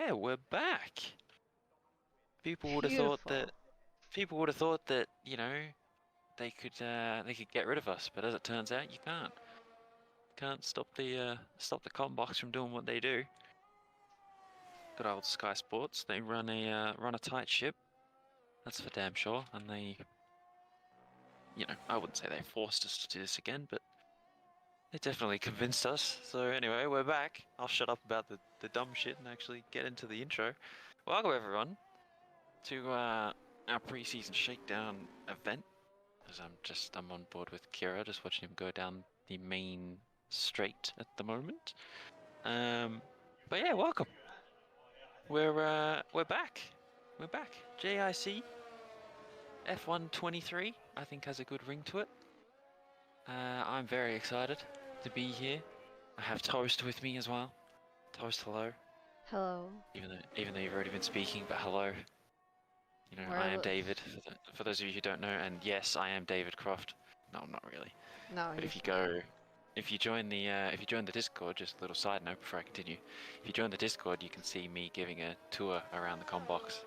yeah, we're back. People would have thought that. Beautiful. People would have thought that they could get rid of us, but as it turns out, you can't. Can't stop the Combox from doing what they do. Good old Sky Sports. They run a tight ship. That's for damn sure. And they, I wouldn't say they forced us to do this again, but they definitely convinced us. So anyway, we're back. I'll shut up about the dumb shit and actually get into the intro. Welcome everyone to our pre-season shakedown event. As I'm on board with Kira, just watching him go down the main straight at the moment. But yeah, welcome. We're back. We're back. JIC F123, I think has a good ring to it. I'm very excited to be here. I have Toast with me as well. Toast, hello. Hello. Even though you've already been speaking, but hello. I am David, for those of you who don't know, and yes, I am David Croft. No, I'm not really. No, But he's if you join the Discord, just a little side note before I continue, if you join the Discord, you can see me giving a tour around the Combox.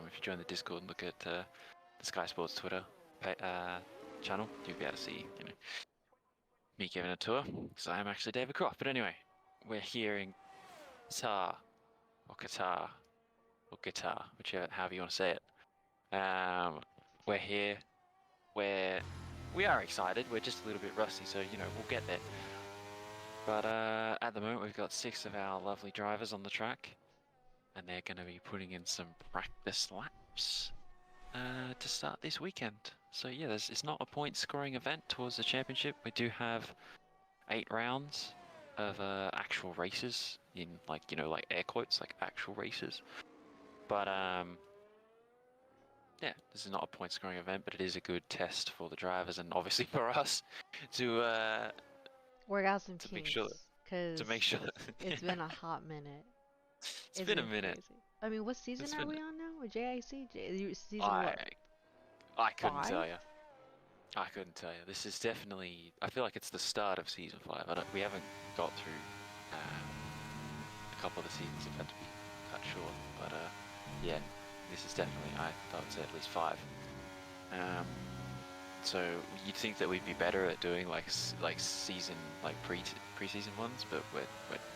If you join the Discord and look at the Sky Sports Twitter channel, you'll be able to see, me giving a tour. So I am actually David Croft. But anyway, we're here in Qatar, or Qatar, however you want to say it. We're here. We are excited. We're just a little bit rusty, so we'll get there. But at the moment, we've got 6 of our lovely drivers on the track, and they're going to be putting in some practice laps to start this weekend. So yeah, it's not a point-scoring event towards the championship. We do have 8 rounds of actual races in like air quotes, like actual races. But yeah, this is not a point-scoring event, but it is a good test for the drivers and obviously for us to work out some make sure because that it's been a hot minute. it's been a minute. Crazy. I mean, what season are we on now? With JIC? Season what? I couldn't 5? tell you. I couldn't tell you. This is definitely. I feel like it's the start of season 5. We haven't got through a couple of the seasons, if I had to be cut short. But yeah, this is definitely. I would say at least 5. So you'd think that we'd be better at doing like season pre-season ones, but we're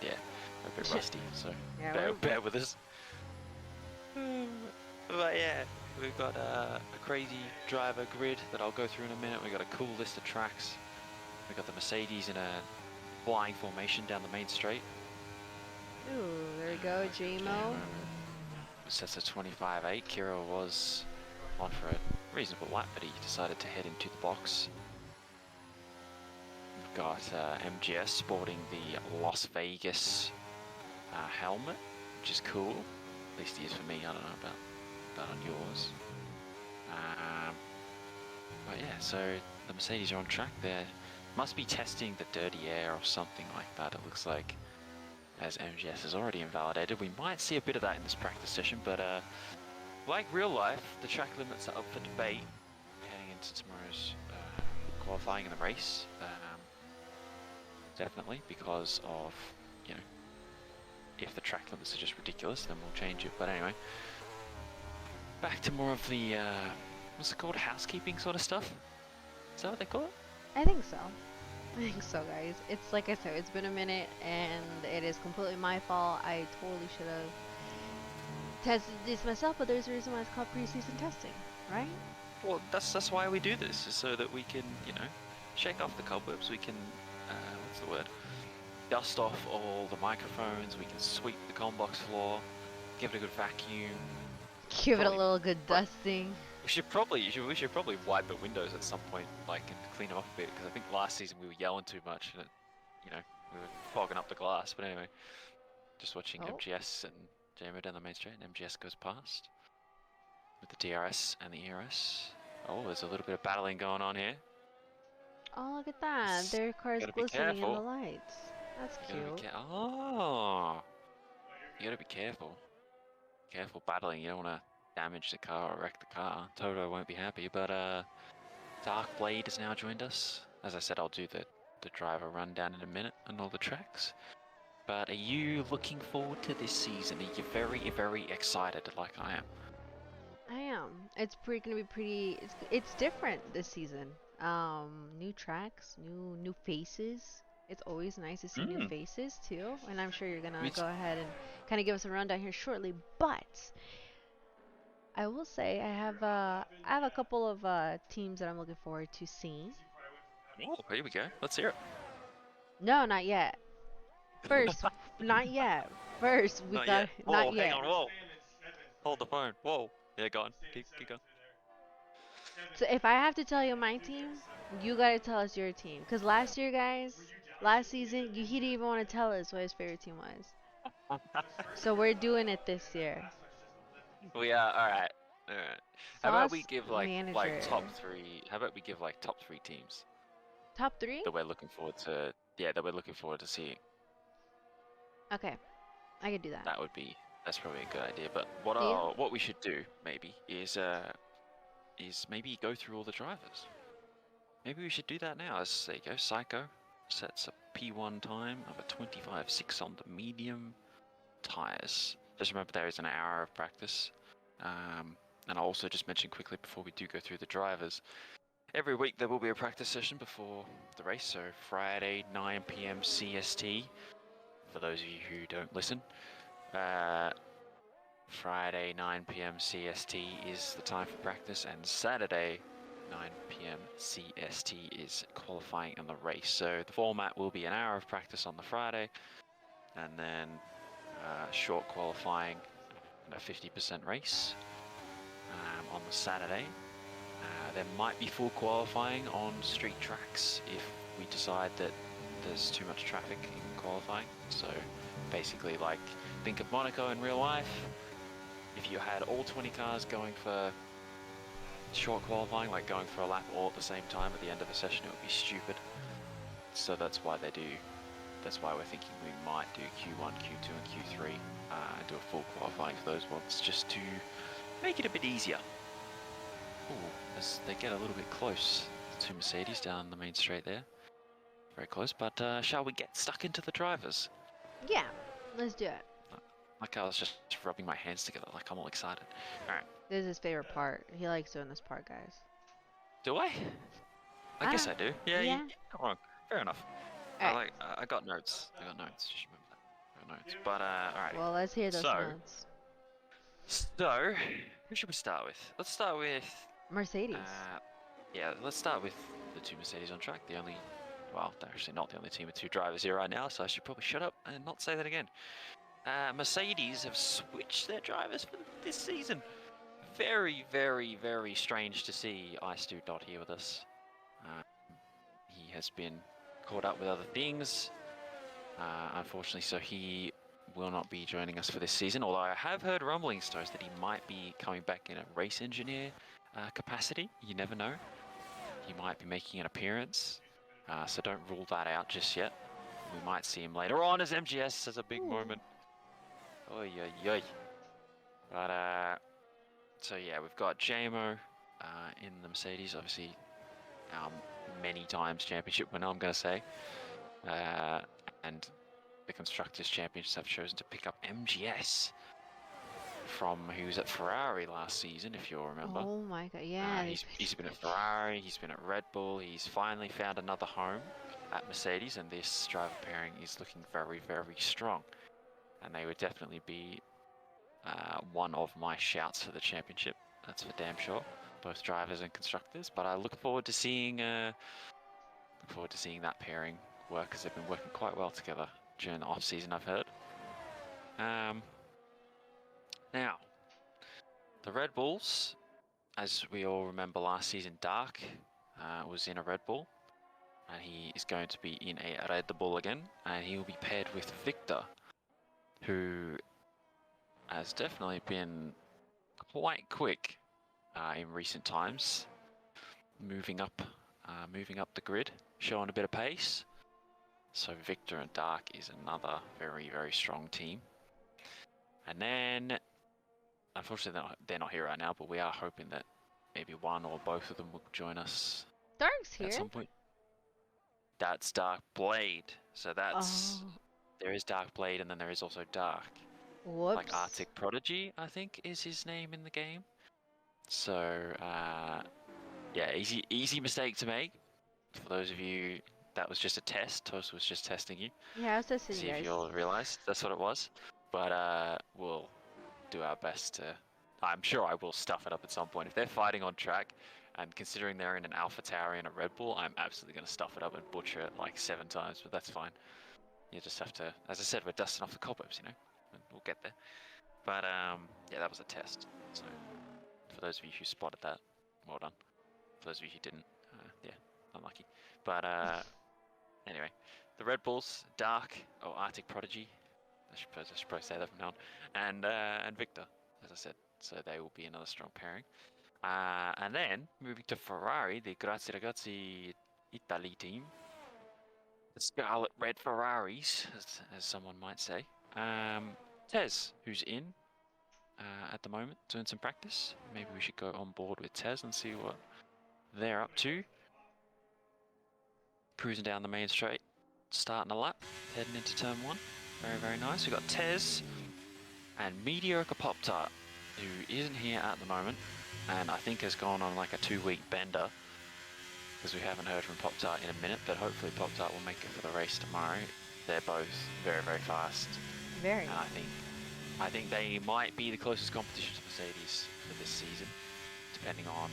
yeah, a bit rusty. So yeah, bear with us. But yeah, we've got a crazy driver grid that I'll go through in a minute. We've got a cool list of tracks. We've got the Mercedes in a flying formation down the main straight. Ooh, there we go, JiMo. Sets a 25.8. Kira was on for a reasonable lap, but he decided to head into the box. We've got MGS sporting the Las Vegas helmet, which is cool. At least he is for me. I don't know about on yours. But yeah, so the Mercedes are on track there. Must be testing the dirty air or something like that, it looks like, as MGS has already invalidated. We might see a bit of that in this practice session, but like real life, the track limits are up for debate heading into tomorrow's qualifying in the race. Definitely, because of, if the track limits are just ridiculous, then we'll change it. But anyway, back to more of the, what's it called, housekeeping sort of stuff? Is that what they call it? I think so. Guys. It's like I said, it's been a minute, and it is completely my fault. I totally should have tested this myself, but there's a reason why it's called pre-season testing, right? Well, that's why we do this, is so that we can, shake off the cobwebs. We can, what's the word? Dust off all the microphones. We can sweep the Combox floor, give it a good vacuum. Give it a little good dusting. We should probably wipe the windows at some point, like, and clean them up a bit, because I think last season we were yelling too much, and we were fogging up the glass. But anyway, just watching MGS and JiMo down the main straight, and MGS goes past with the DRS and the ERS. Oh, there's a little bit of battling going on here. Oh, look at that! Their car's glistening in the lights. That's cute. Oh, you gotta be careful. Careful battling. You don't want to damage the car or wreck the car. Toto won't be happy. But Dark Blade has now joined us. As I said, I'll do the driver rundown in a minute and all the tracks. But are you looking forward to this season? Are you very, very excited like I am? I am. It's gonna be pretty. It's different this season. New tracks, new faces. It's always nice to see new Mm. faces too. And I'm sure you're gonna Which, go ahead and kind of give us a rundown here shortly. But I will say I have a couple of teams that I'm looking forward to seeing. oh, here we go. Let's hear it. No, not yet. First, not yet. First, we Not got yet. not Whoa, hang yet. on, whoa. Hold the phone. Whoa. Yeah, go on. Keep going. So if I have to tell you my team, you gotta tell us your team. Cause last year, guys, last season, he didn't even want to tell us what his favorite team was. So we're doing it this year. We are, alright. Alright. How about we Sauce give like manager. top three, how about we give like top three teams Top three? that we're looking forward to, yeah, that we're looking forward to seeing. Okay, I could do that. That's probably a good idea. But Deal? what we should do maybe is maybe go through all the drivers. Maybe we should do that now. There you go. Psycho sets a P1 time of a 25.6 on the medium tires. Just remember there is an hour of practice. And I'll also just mention quickly before we do go through the drivers. Every week there will be a practice session before the race. So Friday 9 p.m. CST. For those of you who don't listen. Friday 9 p.m. CST is the time for practice, and Saturday 9 p.m. CST is qualifying and the race. So the format will be an hour of practice on the Friday, and then short qualifying and a 50% race on the Saturday. There might be full qualifying on street tracks if we decide that there's too much traffic in qualifying. So basically, like, think of Monaco in real life. If you had all 20 cars going for short qualifying, like going for a lap all at the same time at the end of a session, it would be stupid. So that's why we're thinking we might do Q1, Q2 and Q3 and do a full qualifying for those ones, just to make it a bit easier. Ooh, as they get a little bit close, the two Mercedes down the main straight there. Very close, but shall we get stuck into the drivers? Yeah, let's do it. Like I was just rubbing my hands together, like I'm all excited. Alright. This is his favorite part. He likes doing this part, guys. Do I? I guess I do. Yeah, yeah. you're not wrong. Fair enough. Alright. I got notes. Just remember that. I got notes. But alright. Well, let's hear those notes. So, who should we start with? Let's start with Mercedes. Yeah, let's start with the two Mercedes on track. Well, they're actually not the only team with two drivers here right now, so I should probably shut up and not say that again. Mercedes have switched their drivers for this season. Very, very, very strange to see Ice not here with us. He has been caught up with other things, unfortunately, so he will not be joining us for this season, although I have heard rumblings that he might be coming back in a race engineer capacity. You never know. He might be making an appearance, so don't rule that out just yet. We might see him later on as MGS has a big moment. Oy, oy, oy. But, so yeah, we've got JiCo in the Mercedes, obviously many times championship winner, I'm going to say. And the Constructors' Champions have chosen to pick up MGS from who was at Ferrari last season, if you'll remember. Oh my god, yeah. He's been at Ferrari, he's been at Red Bull, he's finally found another home at Mercedes, and this driver pairing is looking very, very strong. And they would definitely be one of my shouts for the championship, that's for damn sure. Both drivers and constructors, but I look forward to seeing that pairing work, because they've been working quite well together during the off season, I've heard. Now, the Red Bulls, as we all remember last season, Dark was in a Red Bull, and he is going to be in a Red Bull again, and he will be paired with Victor, who has definitely been quite quick in recent times, moving up the grid, showing a bit of pace. So Victor and Dark is another very, very strong team. And then, unfortunately, they're not here right now, but we are hoping that maybe one or both of them will join us Dark's here. at some point. That's Dark Blade. So that's There is Dark Blade, and then there is also Dark. Whoops. Like Arctic Prodigy, I think is his name in the game. So yeah, easy mistake to make. For those of you, that was just a test. Toast was just testing you. Yeah, I was testing See you if guys. you'll realize that's what it was. But we'll do our best to. I'm sure I will stuff it up at some point. If they're fighting on track, and considering they're in an Alpha Tower and a Red Bull, I'm absolutely going to stuff it up and butcher it like 7 times. But that's fine. You just have to, as I said, we're dusting off the cobwebs, you know. And we'll get there. But yeah, that was a test. So for those of you who spotted that, well done. For those of you who didn't, yeah, unlucky. But anyway, the Red Bulls, Dark, or Arctic Prodigy, I should probably say that from now on, and Victor, as I said. So they will be another strong pairing. And then moving to Ferrari, the Grazie Ragazzi Italy team, the Scarlet Red Ferraris, as someone might say. Tez, who's in at the moment, doing some practice. Maybe we should go on board with Tez and see what they're up to. Cruising down the main straight, starting a lap, heading into turn 1. Very, very nice. We've got Tez and Mediocre Pop-Tart, who isn't here at the moment, and I think has gone on like a 2-week bender, because we haven't heard from Pop-Tart in a minute, but hopefully Pop-Tart will make it for the race tomorrow. They're both very, very fast. Very. And I think they might be the closest competition to Mercedes for this season, depending on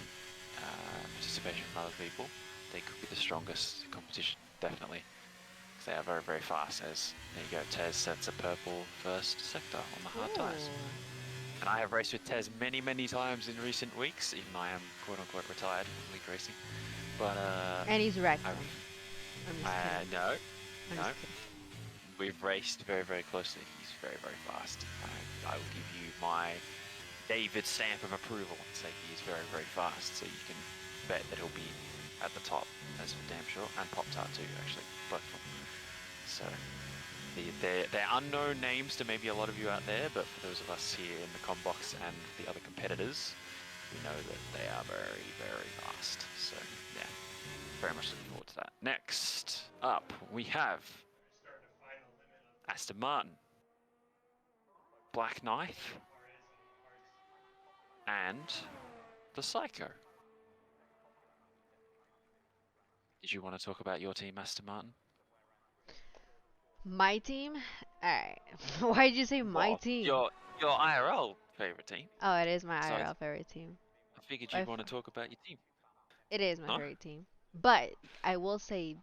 participation from other people. They could be the strongest competition, definitely. They are very, very fast. As there you go, Tez sets a purple first sector on the hard tyres. And I have raced with Tez many, many times in recent weeks, even though I am quote-unquote retired from league racing. But and he's wrecked. I'm just kidding. no, I'm no. just kidding. We've raced very, very closely. He's very, very fast. I will give you my David stamp of approval and say he is very, very fast. So you can bet that he'll be at the top, that's for damn sure. And Pop-Tart too, actually, both of them. So they're unknown names to maybe a lot of you out there, but for those of us here in the combox and the other competitors, we know that they are very, very fast. So yeah, very much looking forward to that. Next up, we have Aston Martin, Black Knight, and the Psycho. Did you want to talk about your team, Aston Martin? My team? Alright. Why did you say my team? Your IRL favorite team. Oh, it is my So IRL favorite team. I figured you'd want to talk about your team. It is my Huh? favorite team. But I will say,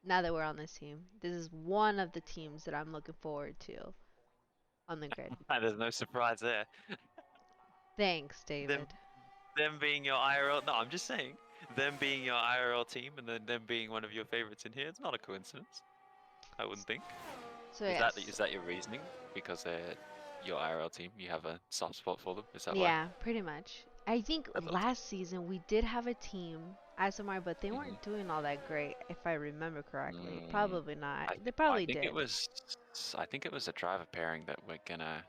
now that we're on this team, this is one of the teams that I'm looking forward to on the grid. There's no surprise there. Thanks, David. Them being your IRL. No, I'm just saying. Them being your IRL team and then them being one of your favorites in here, it's not a coincidence. I wouldn't think. So Is that your reasoning? Because they're your IRL team, you have a soft spot for them? Is that why? yeah, pretty much. I think That's last season we did have a team, SMR, but they weren't doing all that great, if I remember correctly. Probably not. They probably did. I think it was a driver pairing that we're gonna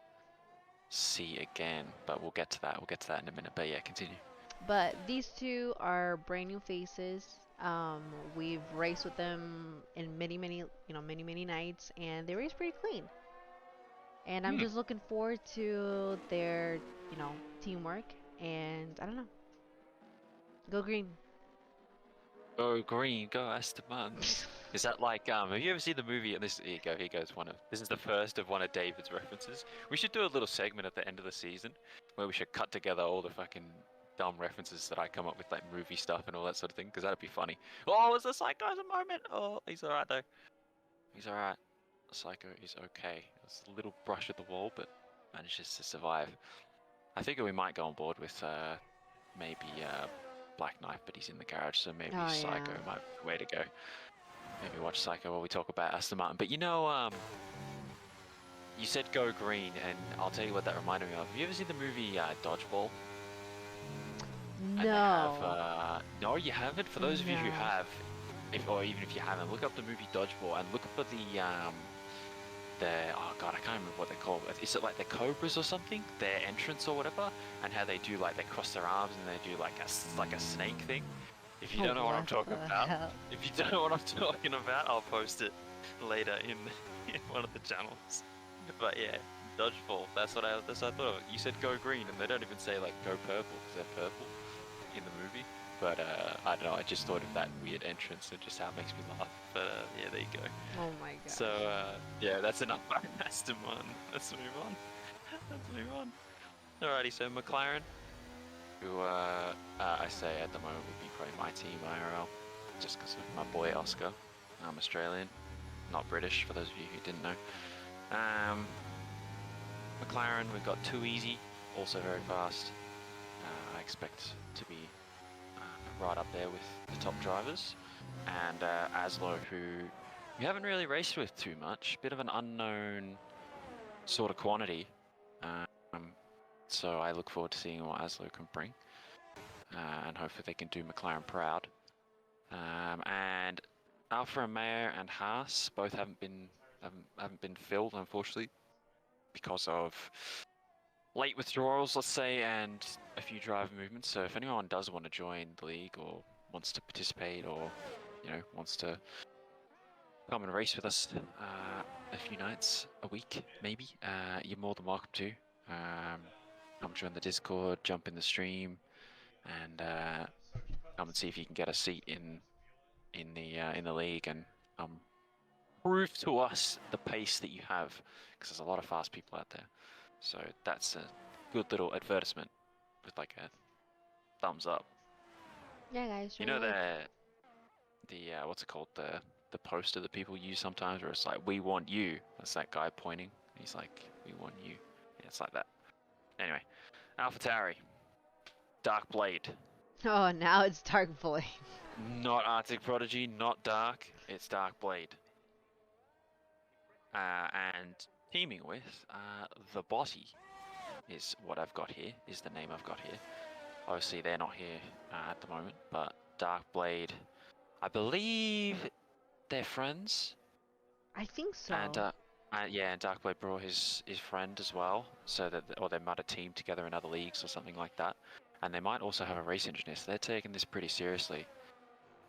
see again, but we'll get to that. We'll get to that in a minute. But yeah, continue. But these two are brand new faces. We've raced with them in many nights, and they race pretty clean. And I'm just looking forward to their, teamwork. And I don't know. Go green. Go green, go Aston Martin. Is that like have you ever seen the movie? And here goes this is the first of one of David's references. We should do a little segment at the end of the season where we should cut together all the fucking dumb references that I come up with, like movie stuff and all that sort of thing, because that'd be funny. Oh, was the Psycho at the moment? Oh, he's alright though. He's alright. Psycho is okay. It was a little brush at the wall, but manages to survive. I figure we might go on board with maybe Black Knight, but he's in the garage, so maybe Psycho might be the way to go. Maybe watch Psycho while we talk about Aston Martin. But you said go green, and I'll tell you what that reminded me of. Have you ever seen the movie Dodgeball? No. No, you haven't? For those of you who have, or even if you haven't, look up the movie Dodgeball and look up for oh god, I can't remember what they're called. Is it like the Cobras or something? Their entrance or whatever, and how they do like they cross their arms and they do like a snake thing. If you don't know what I'm talking about, I'll post it. later in in one of the channels. But yeah, dodgeball. That's what I thought of. You said go green, and they don't even say like go purple because they're purple in the movie. But I don't know. I just thought of that weird entrance and just how it makes me laugh. But yeah, there you go. Oh my gosh. So yeah, that's enough Aston Martin. Let's move on. Let's move on. Alrighty, so McLaren, who I say at the moment would be probably my team IRL, just because of my boy Oscar. I'm Australian, not British, for those of you who didn't know. McLaren, we've got Too Easy, also very fast. I expect to be right up there with the top drivers. And Aslo, who we haven't really raced with too much, bit of an unknown sort of quantity. So I look forward to seeing what Aslo can bring, and hopefully they can do McLaren proud. And Alfa Romeo and Haas both haven't been filled, unfortunately, because of late withdrawals, let's say, and a few driver movements. So if anyone does want to join the league or wants to participate, or wants to come and race with us a few nights a week, maybe, you're more than welcome to. Come join the Discord, jump in the stream, and come and see if you can get a seat in the league, and prove to us the pace that you have, because there's a lot of fast people out there. So that's a good little advertisement with like a thumbs up. Yeah, guys. You know the what's it called, the poster that people use sometimes, where it's like, "We want you." That's that guy pointing. He's like, "We want you." Yeah, it's like that. Anyway, AlphaTauri, Dark Blade. Oh, now it's Dark Blade. Not Arctic Prodigy, not Dark. It's Dark Blade. And teaming with the Botty is what I've got here. Is the name I've got here. Obviously, they're not here at the moment, but Dark Blade, I believe they're friends. I think so. And yeah, and Dark Blade brought his friend as well, so that, or they might have teamed together in other leagues or something like that. And they might also have a race engineer, so they're taking this pretty seriously,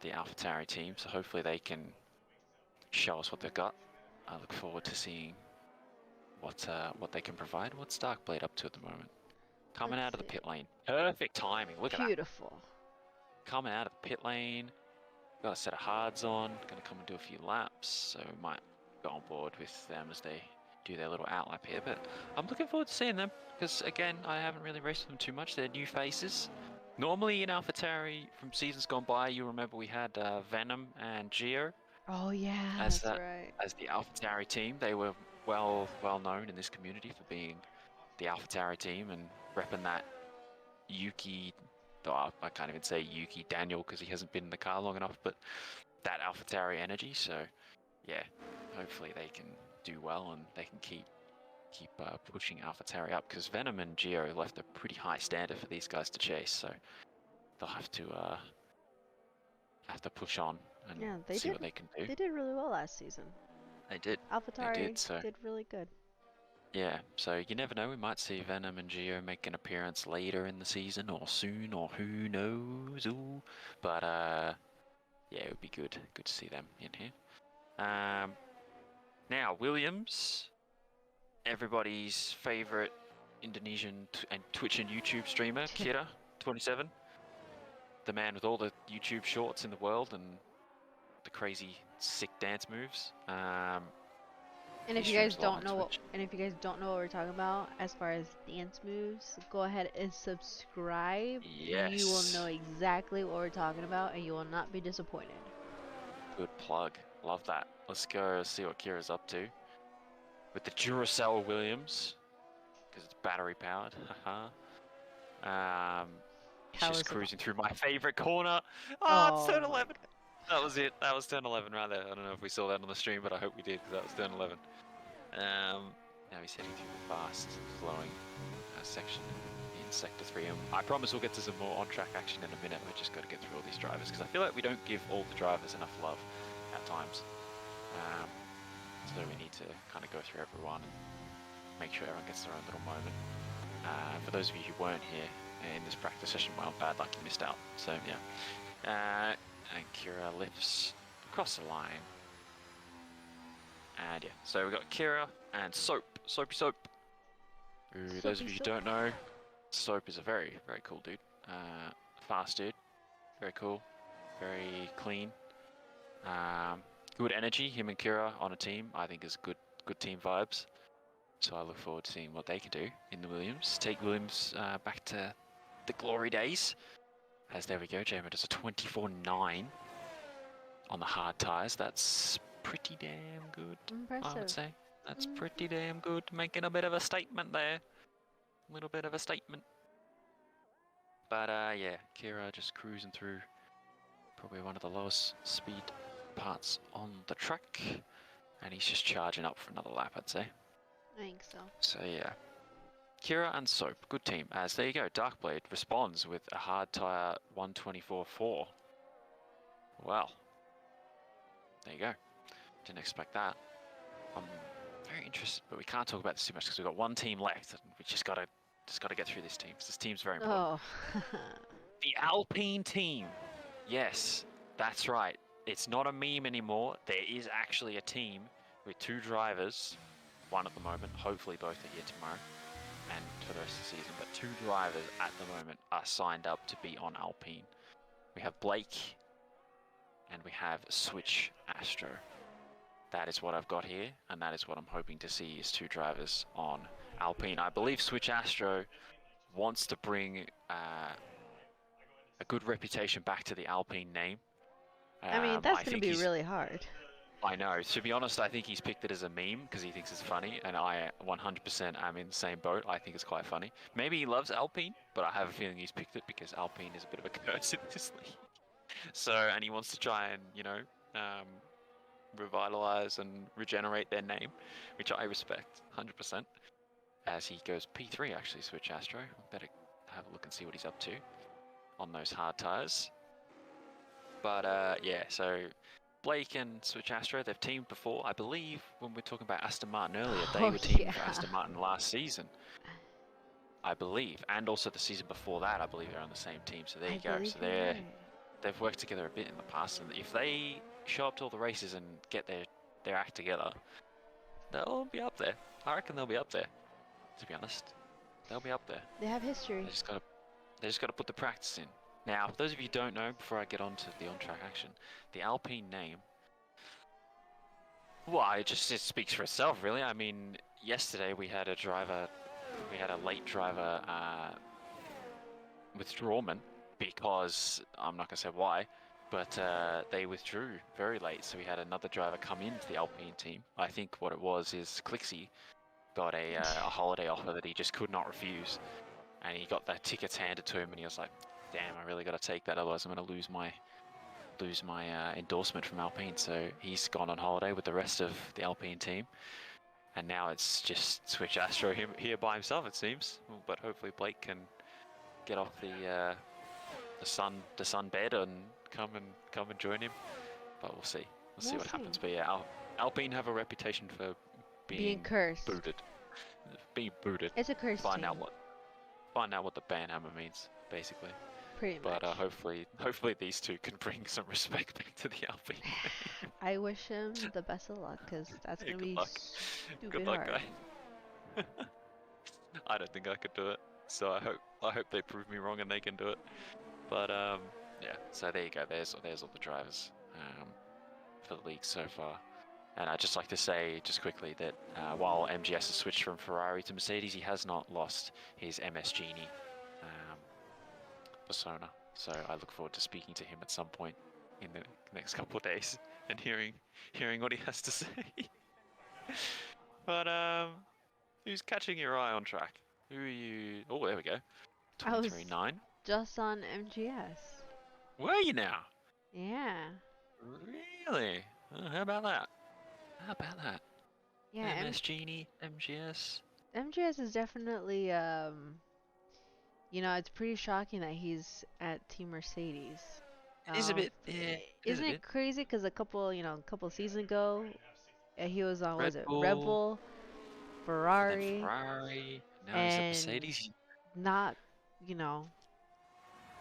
the AlphaTauri team. So hopefully they can show us what they've got. I look forward to seeing what they can provide. What's Dark Blade up to at the moment? Coming out of the pit lane. Perfect timing. Look at that. Beautiful. Coming out of the pit lane. Got a set of hards on. Going to come and do a few laps. So we might go on board with them as they do their little outlap here. But I'm looking forward to seeing them, because again, I haven't really raced with them too much. They're new faces. Normally in AlphaTauri from seasons gone by, you remember we had Venom and Gio. Oh yeah, As that's right. As the AlphaTauri team. They were well known in this community for being the AlphaTauri team and repping that Yuki. Oh, I can't even say Yuki Daniel because he hasn't been in the car long enough, but that AlphaTauri energy. So yeah, hopefully they can do well and they can keep pushing AlphaTauri up, because Venom and Gio left a pretty high standard for these guys to chase. So they'll have to push on and see what they can do. They did really well last season. They did. AlphaTauri So did really good. yeah, so you never know. We might see Venom and Gio make an appearance later in the season, or soon, or who knows. Ooh. But yeah, it would be good to see them in here. Now Williams, everybody's favorite Indonesian and Twitch and YouTube streamer, Kira 27, the man with all the YouTube shorts in the world and the crazy sick dance moves. And if you guys don't know what we're talking about as far as dance moves, go ahead and subscribe. Yes. You will know exactly what we're talking about, and you will not be disappointed. Good plug. Love that. Let's go see what Kira's up to with the Duracell Williams, because it's battery powered. He's just cruising through my favorite corner. Oh, it's turn 11. That was it. That was turn 11 right there. I don't know if we saw that on the stream, but I hope we did, because that was turn 11. Now he's heading through the fast flowing section in Sector 3. And I promise we'll get to some more on-track action in a minute. We've just got to get through all these drivers, because I feel like we don't give all the drivers enough love at times. So we need to kind of go through everyone and make sure everyone gets their own little moment. For those of you who weren't here in this practice session, well, bad luck, you missed out. So yeah. And Kira lifts across the line. And yeah, so we've got Kira and Soapy Soap. Who, those of you who Soapy don't know, Soap is a very, very cool dude. Fast dude, very cool, very clean. Good energy. Him and Kira on a team, I think, is good team vibes. So I look forward to seeing what they can do in the Williams. Take Williams back to the glory days. As there we go, JiCo does a 24.9 on the hard tyres. That's pretty damn good, I would Impressive. say. That's pretty damn good. Making a bit of a statement there. A little bit of a statement. But yeah, Kira just cruising through probably one of the lowest speed parts on the track. And he's just charging up for another lap, I'd say. I think so. So yeah. Kira and Soap, good team. As there you go, Darkblade responds with a hard tyre 124.4. Well, there you go. Didn't expect that. I'm very interested, but we can't talk about this too much because we've got one team left, and we just gotta get through this team because this team's very important. Oh. The Alpine team. Yes, that's right. It's not a meme anymore. There is actually a team with 2 drivers, one at the moment. Hopefully both are here tomorrow and for the rest of the season. But 2 drivers at the moment are signed up to be on Alpine. We have Blake and we have Switch Astro. That is what I've got here, and that is what I'm hoping to see is 2 drivers on Alpine. I believe Switch Astro wants to bring a good reputation back to the Alpine name. I mean, that's going to be really hard. I know. To be honest, I think he's picked it as a meme because he thinks it's funny, and I 100% am in the same boat. I think it's quite funny. Maybe he loves Alpine, but I have a feeling he's picked it because Alpine is a bit of a curse in this league. So, and he wants to try and, you know, revitalize and regenerate their name, which I respect 100%. As he goes P3, actually, Switch Astro. Better have a look and see what he's up to on those hard tires. But yeah, so Blake and Switch Astro, they've teamed before. I believe when we were talking about Aston Martin earlier, they were teaming for Aston Martin last season, I believe, and also the season before that. I believe they're on the same team. So there you go. So they've worked together a bit in the past, and if they show up to all the races and get their act together, they'll be up there. I reckon they'll be up there. To be honest, they'll be up there. They have history. They just got to put the practice in. Now, for those of you who don't know, before I get on to the on-track action, the Alpine name, well, it speaks for itself, really. I mean, yesterday we had a late driver withdrawment because, I'm not going to say why, but they withdrew very late, so we had another driver come into the Alpine team. I think what it was is Clixie got a holiday offer that he just could not refuse, and he got the tickets handed to him, and he was like, damn, I really got to take that, otherwise I'm going to lose my endorsement from Alpine. So he's gone on holiday with the rest of the Alpine team, and now it's just Switch Astro here by himself, it seems. But hopefully Blake can get off the sun bed and come and join him. But we'll see. We'll see what happens. But yeah, Alpine have a reputation for being cursed. Booted. Being booted. It's a curse Find out what the banhammer means, basically. Pretty much. But hopefully these 2 can bring some respect back to the Alpine. I wish him the best of luck, because that's going to be stupid Good luck, hard. guy. I don't think I could do it, so I hope they prove me wrong and they can do it. But yeah, so there you go. There's all the drivers for the league so far. And I'd just like to say, just quickly, that while MGS has switched from Ferrari to Mercedes, he has not lost his MS Genie persona. So I look forward to speaking to him at some point in the next couple of days and hearing what he has to say. But who's catching your eye on track? Who are you? Oh, there we go. 23.9. Just on MGS. Were you now? Yeah. Really? How about that? Yeah. MS Genie, MGS. MGS is definitely you know, it's pretty shocking that he's at Team Mercedes. It is a bit. Yeah, isn't it crazy? Because a couple seasons ago, he was on Red Red Bull, Ferrari, now he's at Mercedes. Not,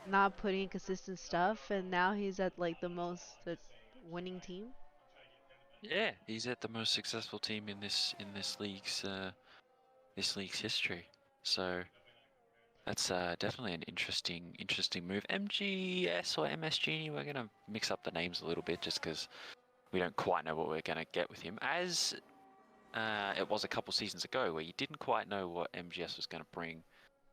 not putting in consistent stuff, and now he's at like the most winning team. Yeah, he's at the most successful team in this league's history. So that's definitely an interesting move. MGS or MSG, we're gonna mix up the names a little bit just because we don't quite know what we're gonna get with him. As it was a couple seasons ago, where you didn't quite know what MGS was gonna bring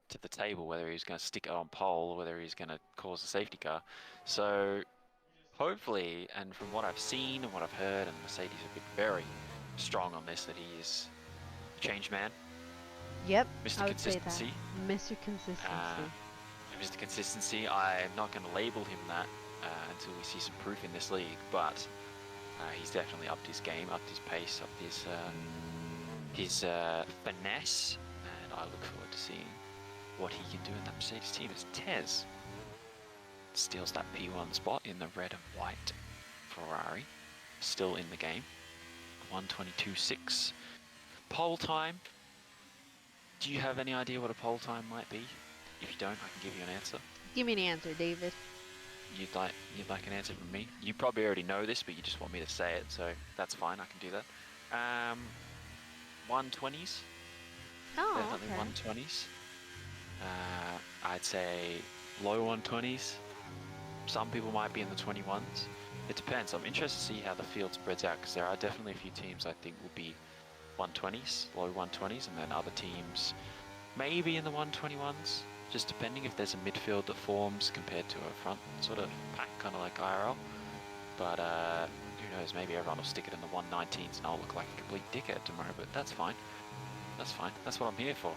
to the table, whether he was gonna stick it on pole or whether he's gonna cause a safety car. So hopefully, and from what I've seen and what I've heard, and Mercedes have been very strong on this, that he is a change man, Yep, Mr. I would say that. Consistency. Mr. Consistency. Mr. Consistency, I'm not going to label him that until we see some proof in this league, but he's definitely upped his game, upped his pace, upped his finesse, and I look forward to seeing what he can do in that Mercedes team. As Tez steals that P1 spot in the red and white Ferrari, still in the game. 1:22.6. Pole time. Do you have any idea what a pole time might be? If you don't, I can give you an answer. Give me an answer, David. You'd like an answer from me? You probably already know this, but you just want me to say it, so that's fine. I can do that. 120s. Oh, Definitely okay. 120s. I'd say low 120s. Some people might be in the 21s. It depends. I'm interested to see how the field spreads out, because there are definitely a few teams I think will be 120s, low 120s, and then other teams maybe in the 121s, just depending if there's a midfield that forms compared to a front sort of pack, kind of like IRL. But who knows, maybe everyone will stick it in the 119s and I'll look like a complete dickhead tomorrow, but that's fine. That's fine. That's what I'm here for.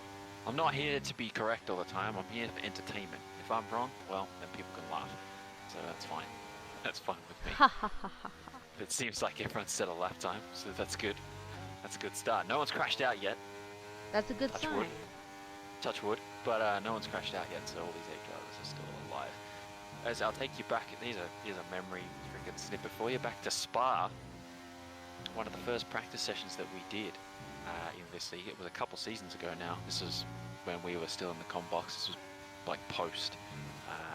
I'm not here to be correct all the time. I'm here for entertainment. If I'm wrong, well, then people can laugh. So that's fine. That's fine with me. Ha ha ha ha. It seems like everyone's set a lap time, so that's good. That's a good start. No one's crashed out yet. That's a good Touch sign. wood. Touch wood. But no one's crashed out yet, so all these 8 drivers are still alive. As I'll take you back, here's a memory freaking snippet for you, back to Spa. One of the first practice sessions that we did in this league, it was a couple seasons ago now. This was when we were still in the com box. This was like post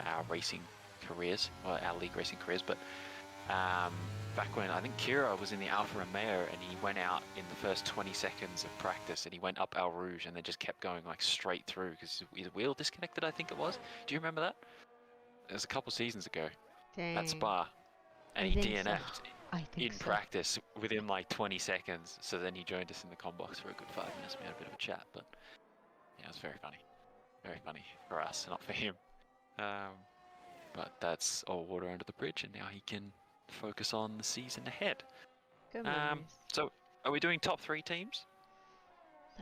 our racing careers, or our league racing careers, but back when I think Kira was in the Alfa Romeo and he went out in the first 20 seconds of practice and he went up El Rouge and then just kept going like straight through because his wheel disconnected, I think it was. Do you remember that? It was a couple seasons ago at Dang. Spa, and I he think so. DNF'd I think in so. practice within like 20 seconds. So then he joined us in the com box for a good 5 minutes. We had a bit of a chat, but yeah, it was very funny for us, not for him. But that's all water under the bridge, and now he can focus on the season ahead. Good memories. So are we doing top 3 teams?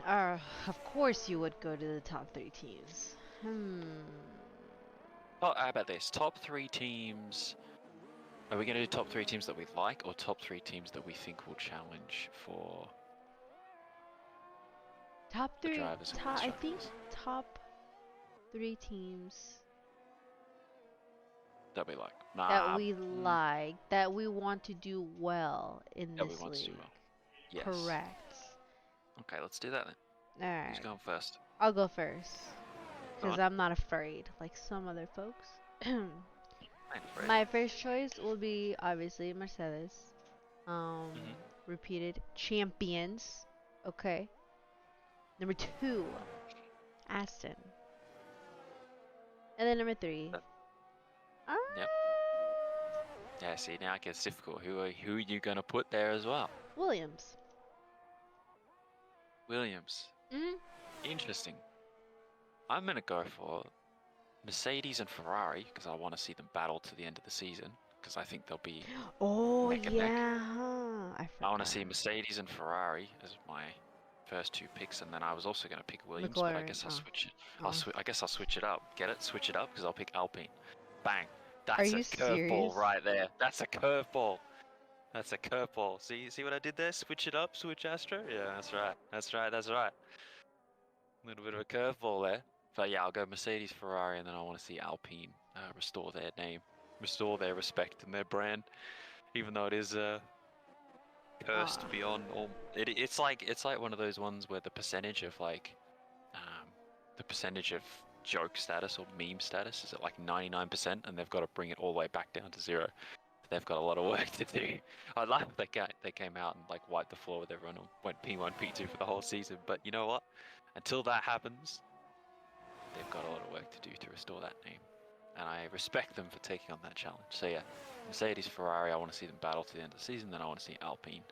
Of course you would go to the top 3 teams. Oh, how about this? Top 3 teams. Are we going to do top 3 teams that we like, or top 3 teams that we think will challenge for Top the 3. drivers and I think constructors? top 3 teams That we like. that we like, that we want to do well in That we this want to do league. well. Yes. Correct. Okay, let's do that then. Who's Alright. going first? I'll go first. Go Because on. I'm not afraid, like some other folks. I'm afraid. My first choice will be obviously Mercedes. Mhm. Repeated champions. Okay. Number 2, Aston. And then number 3. Yep. Yeah, see, now it gets difficult. Who are you going to put there as well? Williams. Williams. Hmm. Interesting. I'm going to go for Mercedes and Ferrari because I want to see them battle to the end of the season because I think they'll be Oh neck and neck. yeah, huh? I I want to forgot. see Mercedes and Ferrari as my first 2 picks, and then I was also going to pick Williams, but I McLaren. guess I'll switch it. Oh. I guess I'll switch it up. Get it? Switch it up because I'll pick Alpine. Bang! Are That's a you curveball serious? right there. That's a curveball. That's a curveball. See what I did there? Switch it up, switch Astro. Yeah, that's right. That's right. That's right. A little bit of a curveball there. But yeah, I'll go Mercedes, Ferrari, and then I want to see Alpine restore their name, restore their respect and their brand, even though it is cursed beyond all. It's like one of those ones where the percentage of like the percentage of joke status or meme status is at like 99%, and they've got to bring it all the way back down to 0. they've got a lot of work to do. I like they came out and like wiped the floor with everyone and went P1, P2 for the whole season. But you know what? Until that happens, they've got a lot of work to do to restore that name. And I respect them for taking on that challenge. So yeah, Mercedes, Ferrari, I want to see them battle to the end of the season. Then I want to see Alpine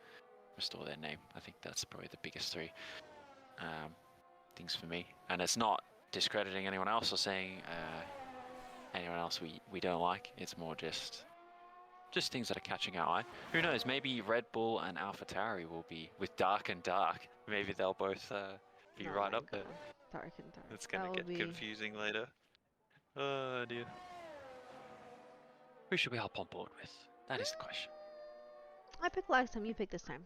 restore their name. I think that's probably the biggest three things for me. And it's not discrediting anyone else or saying anyone else we don't like. It's more just things that are catching our eye. Who knows? Maybe Red Bull and AlphaTauri will be with Dark and Dark. Maybe they'll both be Oh right my up there. God. Dark and dark. It's gonna That get would be... confusing later. Oh dear. Who should we hop on board with? That is the question. I picked last time, you picked this time.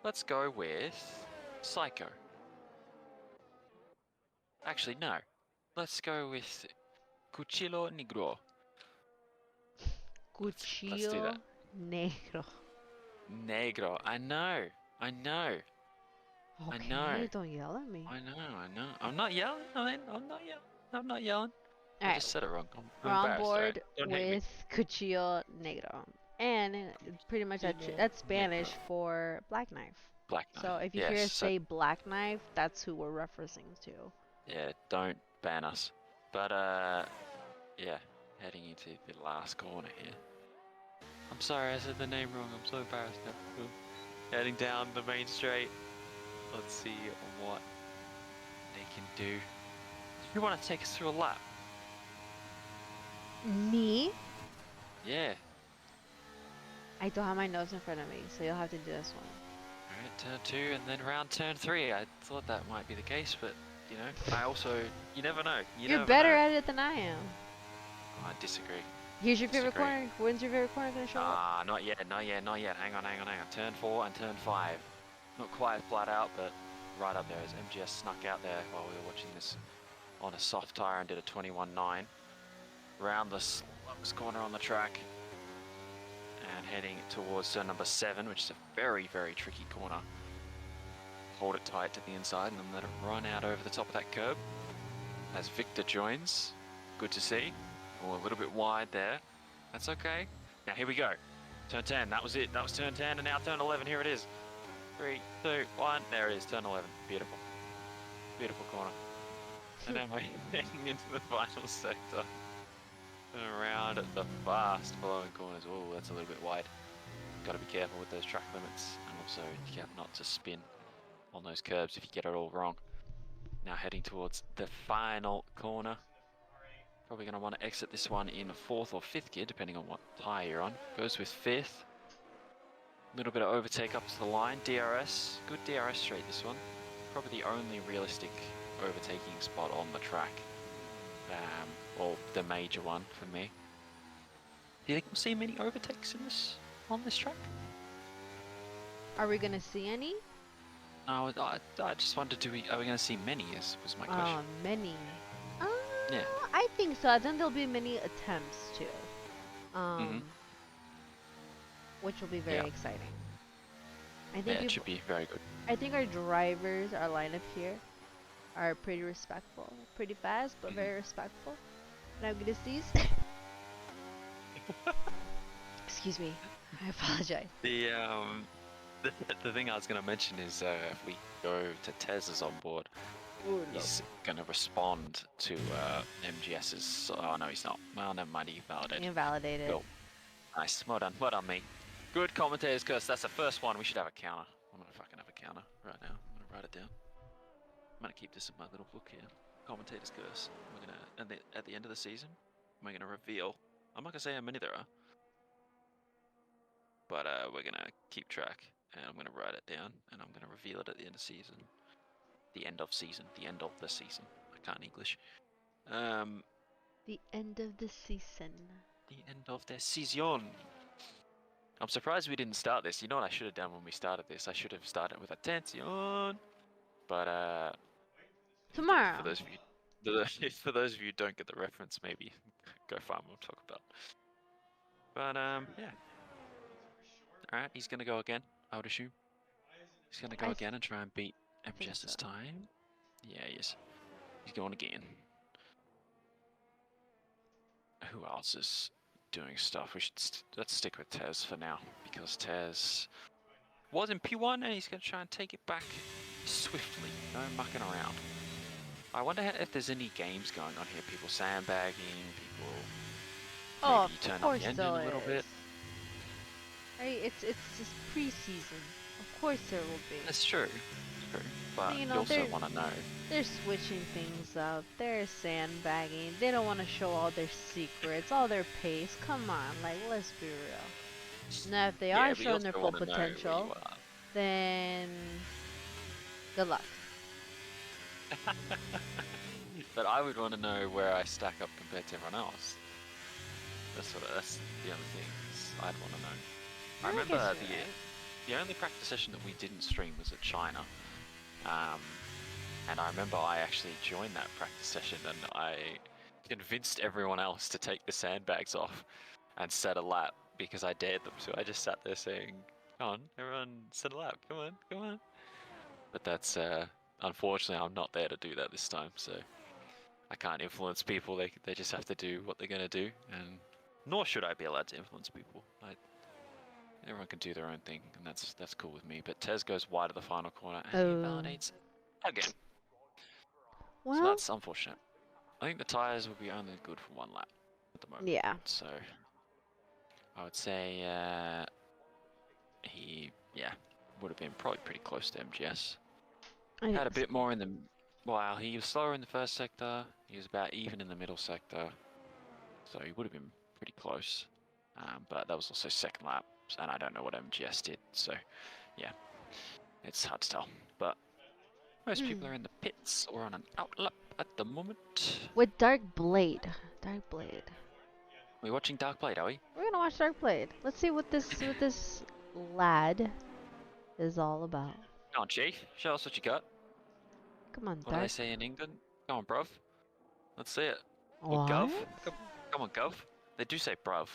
Let's go with Psycho. Actually, no. Let's go with Cuchillo Negro. Let's do Cuchillo that. negro. Negro. I know. I know. Okay, I know. don't yell at me. I know. I'm not yelling. I'm not yelling. I'm not yelling. I Alright, just said it wrong. we're I'm on embarrassed, board right? Don't hate me. with Cuchillo negro. And pretty much Cuchillo that's Spanish negro. for black knife. Black knife. So if you yes, hear us so, say black knife, that's who we're referencing to. yeah, don't ban us. But yeah, heading into the last corner here. I'm sorry, I said the name wrong. I'm so embarrassed now. Heading down the main straight. Let's see what they can do. You want to take us through a lap? Me? Yeah. I don't have my notes in front of me, so you'll have to do this one. Alright, turn 2 and then round turn 3. I thought that might be the case, but you know, I also, you never know. You're better at it than I am. I disagree. Here's your favorite corner. When's your favorite corner gonna show up? Ah, not yet. Hang on. Turn 4 and turn 5. Not quite flat out, but right up there as MGS snuck out there while we were watching this on a soft tire and did a 21.9. Round the slopes corner on the track and heading towards turn number 7, which is a very, very tricky corner. Hold it tight to the inside and then let it run out over the top of that curb as Victor joins. Good to see. Oh, a little bit wide there. That's okay. Now here we go. Turn 10, that was it. That was turn 10 and now turn 11. Here it is. 3, 2, 1. There it is, turn 11. Beautiful. Beautiful corner. And then we're heading into the final sector. Around at the fast flowing corners. Oh, that's a little bit wide. Got to be careful with those track limits and also not to spin on those curbs if you get it all wrong. Now heading towards the final corner. Probably going to want to exit this one in 4th or 5th gear, depending on what tyre you're on. Goes with 5th. A little bit of overtake up to the line. DRS. Good DRS straight, this one. Probably the only realistic overtaking spot on the track. Or the major one for me. Do you think we'll see many overtakes in on this track? Are we gonna see any? No, I just wondered, are we going to see many? Was my question. Many. Yeah. I think so. I think there'll be many attempts too. Which will be very exciting. I think it should be very good. I think our drivers, our lineup here, are pretty respectful. Pretty fast, but very respectful. And I'm gonna seize. Excuse me. I apologize. The thing I was going to mention is if we go to Tez's on board, he's going to respond to MGS's. Oh no, he's not. Well, never mind. He validated. Invalidated. Cool. Nice. Well done. Well done, me. Good commentators curse. That's the first one. We should have a counter. I'm going to fucking have a counter right now. I'm going to write it down. I'm going to keep this in my little book here. Commentators curse. We're going to, at the end of the season, we're going to reveal. I'm not going to say how many there are. But we're going to keep track. And I'm going to write it down. And I'm going to reveal it at the end of season. The end of season. The end of the season. I can't English. The end of the season. The end of the season. I'm surprised we didn't start this. You know what I should have done when we started this? I should have started with attention. But tomorrow. For those of you who don't get the reference, maybe go find what I'm talking about. But yeah. All right, he's gonna go again. I would assume he's gonna go again and try and beat MGS's time. Yeah, he is. He's going again. who else is doing stuff? We should let's stick with Tez for now because Tez was in P1 and he's going to try and take it back swiftly. No mucking around. I wonder if there's any games going on here. People sandbagging, people Oh, maybe of turn up course the engine a there little is. bit. Right? It's just preseason. Of course there will be. That's true. True. But You you know, also want to know. they're switching things up. They're sandbagging. They don't want to show all their secrets, all their pace. Come on, like let's be real. Now, if they Yeah, are but you showing their also full want to know where you potential, are. then good luck. But I would want to know where I stack up compared to everyone else. That's the other thing I'd want to know. I I remember guess you're right. the only practice session that we didn't stream was at China. And I remember I actually joined that practice session and I convinced everyone else to take the sandbags off and set a lap because I dared them to. I just sat there saying, "Come on, everyone, set a lap. Come on, come on." But that's unfortunately I'm not there to do that this time, so I can't influence people. They just have to do what they're gonna do, and nor should I be allowed to influence people. Everyone can do their own thing, and that's cool with me. But Tez goes wide of the final corner and he validates again. So Well, that's unfortunate. I think the tyres will be only good for one lap at the moment. yeah. So I would say he would have been probably pretty close to MGS. Had a bit more in the while he was slower in the first sector. He was about even in the middle sector, so he would have been pretty close. But that was also second lap, and I don't know what MGS did. So yeah, it's hard to tell. But most people are in the pits or on an out lap at the moment. With Dark Blade. Dark Blade. We're watching Dark Blade, are we? We're gonna watch Dark Blade. Let's see what this lad is all about. Come on, Chief. Show us what you got. Come on, What do they Dark. say in England? Come on, bruv. Let's see it. Or What? Gov. Come on, Gov. They do say bruv.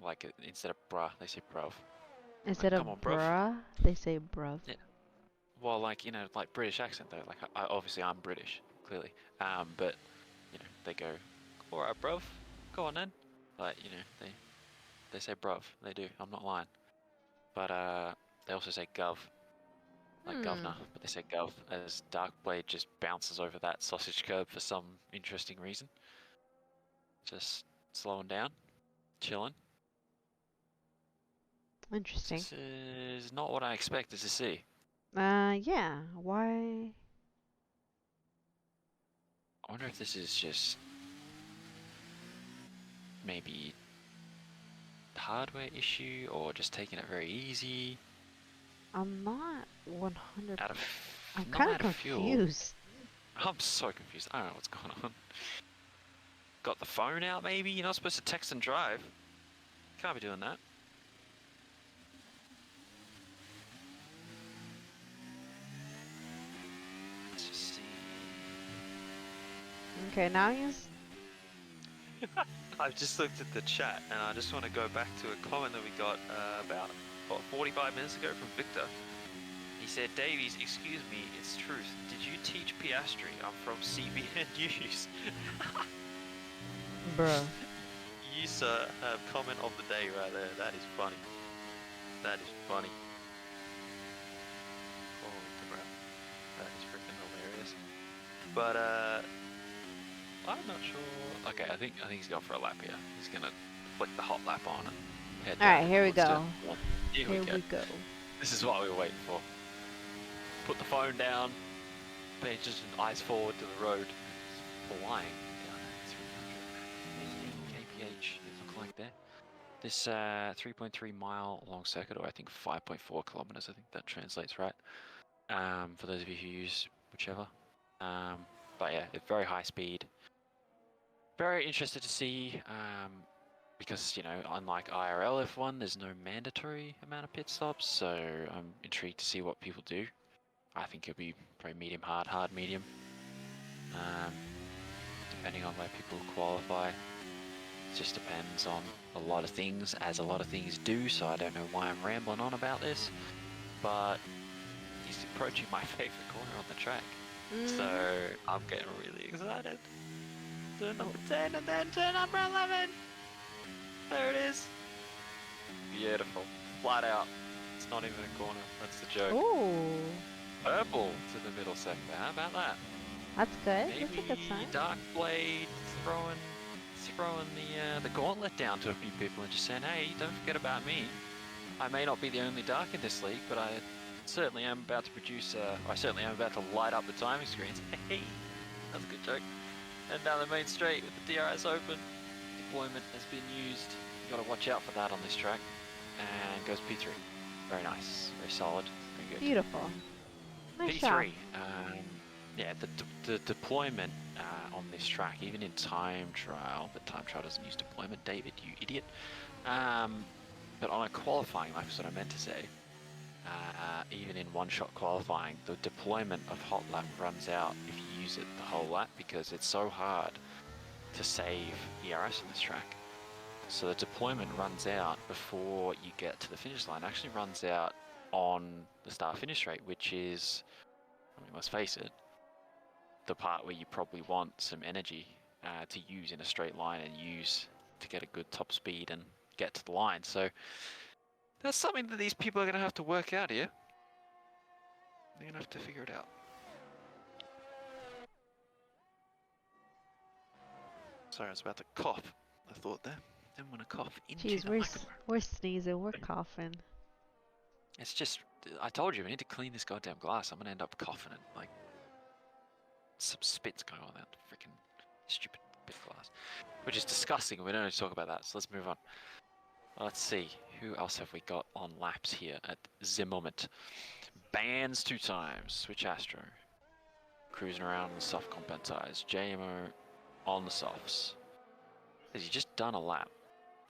Like, instead of bruh, they say bruv. Instead Like, of come on, bruv. bruh, they say bruv. Yeah. Well, like, you know, like British accent, though. Like, obviously I'm British, clearly. But, you know, they go, alright, bruv. Go on, then. Like, you know, they say bruv. They do. I'm not lying. But, they also say gov. Like governor, but they say gov, as Darkblade just bounces over that sausage curb for some interesting reason. Just slowing down, chilling. Interesting. This is not what I expected to see. Yeah. Why? I wonder if this is just maybe a hardware issue or just taking it very easy. I'm not 100. Out of I'm not kind of out of fuel. confused. I'm so confused. I don't know what's going on. Got the phone out, maybe? You're not supposed to text and drive. Can't be doing that. Let's just see. Okay, now he's. I've just looked at the chat and I just want to go back to a comment that we got about 45 minutes ago from Victor. He said, Davies, excuse me, it's truth. Did you teach Piastri? I'm from CBN News. Bruh. You, sir, have comment of the day right there. That is funny. That is funny. Holy crap. That is freaking hilarious. But, I'm not sure. Okay, I think he's going for a lap here. He's gonna flick the hot lap on and head down. Alright, here we go. Here we go. This is what we were waiting for. Put the phone down, then just eyes forward to the road, flying down at 300 kph. It looked like there. This 3.3 mile long circuit, or I think 5.4 kilometers. I think that translates right. For those of you who use whichever. But yeah, it's very high speed. Very interested to see, because, you know, unlike IRL F1, there's no mandatory amount of pit stops, so I'm intrigued to see what people do. I think it'll be probably medium hard, hard medium, depending on where people qualify. It just depends on a lot of things, as a lot of things do, so I don't know why I'm rambling on about this, but he's approaching my favorite corner on the track, so I'm getting really excited. Turn number 10 and then turn number 11. There it is. Beautiful. Flat out. It's not even a corner. That's the joke. Ooh, Purple to the middle sector. How about that? that's good. That's a Maybe good sign. Dark Blade throwing the gauntlet down to a few people and just saying, hey, don't forget about me. I may not be the only Dark in this league, but I certainly am about to produce. I certainly am about to light up the timing screens. Hey, that's a good joke. And down the main straight with the DRS open. Deployment has been used. You got to watch out for that on this track. And goes P3. Very nice. Very solid. Very good. Beautiful. Nice job. P3. Yeah, the deployment on this track, even in time trial, but time trial doesn't use deployment, David, you idiot. But on a qualifying lap is what I meant to say. Even in one-shot qualifying, the deployment of hot lap runs out if you use it the whole lap because it's so hard to save ERS on this track. So the deployment runs out before you get to the finish line. It actually runs out on the start-finish straight, which is, I mean, let's face it, the part where you probably want some energy to use in a straight line and use to get a good top speed and get to the line. So that's something that these people are going to have to work out here. They're going to have to figure it out. Sorry, I was about to cough. I thought there. Didn't want to cough into Jeez, the microphone. we're sneezing, we're coughing. It's just, I told you, we need to clean this goddamn glass. I'm going to end up coughing and like some spit's going on that freaking stupid bit of glass. Which is disgusting. We don't need to talk about that, so let's move on. Let's see. Who else have we got on laps here at the moment? Bands 2 times. Switch Astro. Cruising around on the soft compensized. JMO on the softs. Has he just done a lap?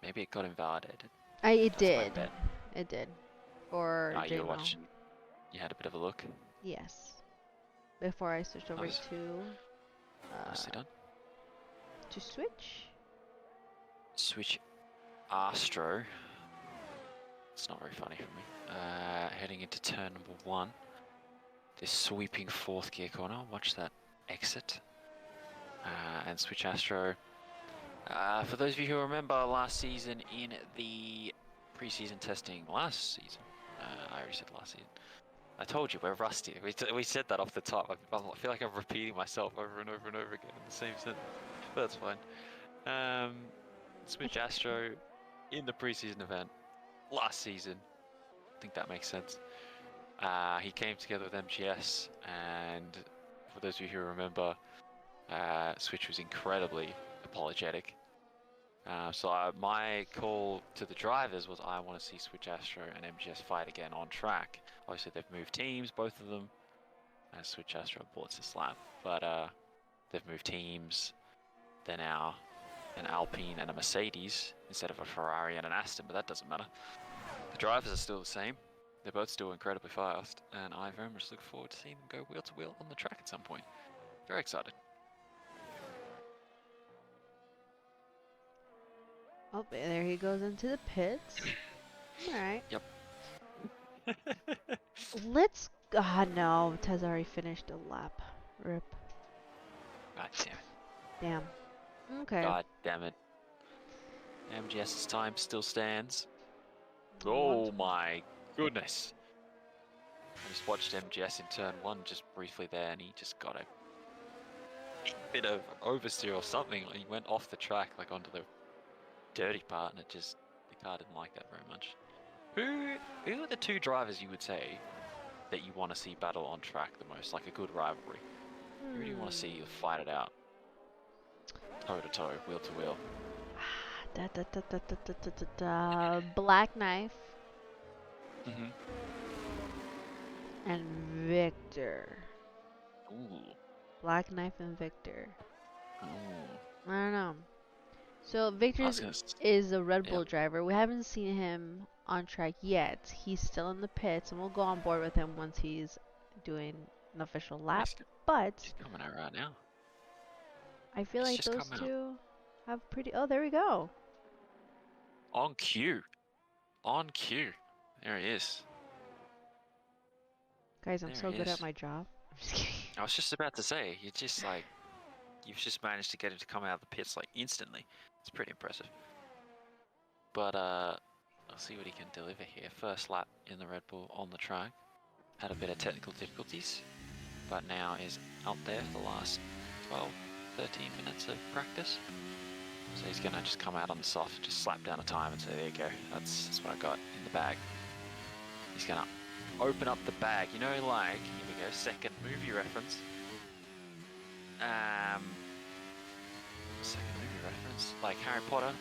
Maybe it got invalidated. It did. It did. Or you were JMO. watching. You had a bit of a look. Yes. Before I switched over to Nicely done. to switch. Switch Astro. It's not very funny for me. Heading into turn number 1. This sweeping 4th gear corner. Watch that exit. And switch Astro. For those of you who remember last season in the preseason testing last season, I already said last season. I told you we're rusty. We said that off the top. I feel like I'm repeating myself over and over and over again in the same sentence. But that's fine. Switch Astro in the preseason event last season. I think that makes sense. He came together with MGS, and for those of you who remember, Switch was incredibly apologetic. So my call to the drivers was I want to see Switch Astro and MGS fight again on track. Obviously they've moved teams, both of them. Switch Astro bought this lap, but they've moved teams. They're now an Alpine and a Mercedes instead of a Ferrari and an Aston, but that doesn't matter. The drivers are still the same. They're both still incredibly fast, and I very much look forward to seeing them go wheel to wheel on the track at some point. Very excited. Oh, there he goes into the pits. Alright. Yep. Let's... Ah, no. Tez already finished a lap. Rip. God damn it. Damn. Okay. God damn it. MGS's time still stands. Oh my goodness. I just watched MGS in turn 1 just briefly there, and he just got a bit of oversteer or something. He went off the track, like onto the dirty part, and the car didn't like that very much. Who are the 2 drivers you would say that you want to see battle on track the most, like a good rivalry? Who do you want to see fight it out? Toe to toe, wheel to wheel. Black Knife Mm-hmm. and Victor. Ooh. Black Knife and Victor. Ooh. I don't know. So Victor is a Red Bull driver. We haven't seen him on track yet. He's still in the pits, and we'll go on board with him once he's doing an official lap. But he's coming out right now. I feel like those 2 have pretty... Oh, there we go. On cue. On cue. There he is. Guys, I'm so good at my job. I'm just kidding. I was just about to say, you've just managed to get him to come out of the pits like instantly. It's pretty impressive. But I'll see what he can deliver here. First lap in the Red Bull on the track. Had a bit of technical difficulties, but now is out there for the last 12, 13 minutes of practice. So he's gonna just come out on the soft, just slap down a time and say, there you go, that's what I got in the bag. He's gonna open up the bag, you know, like, here we go, second movie reference. Second movie reference, like Harry Potter,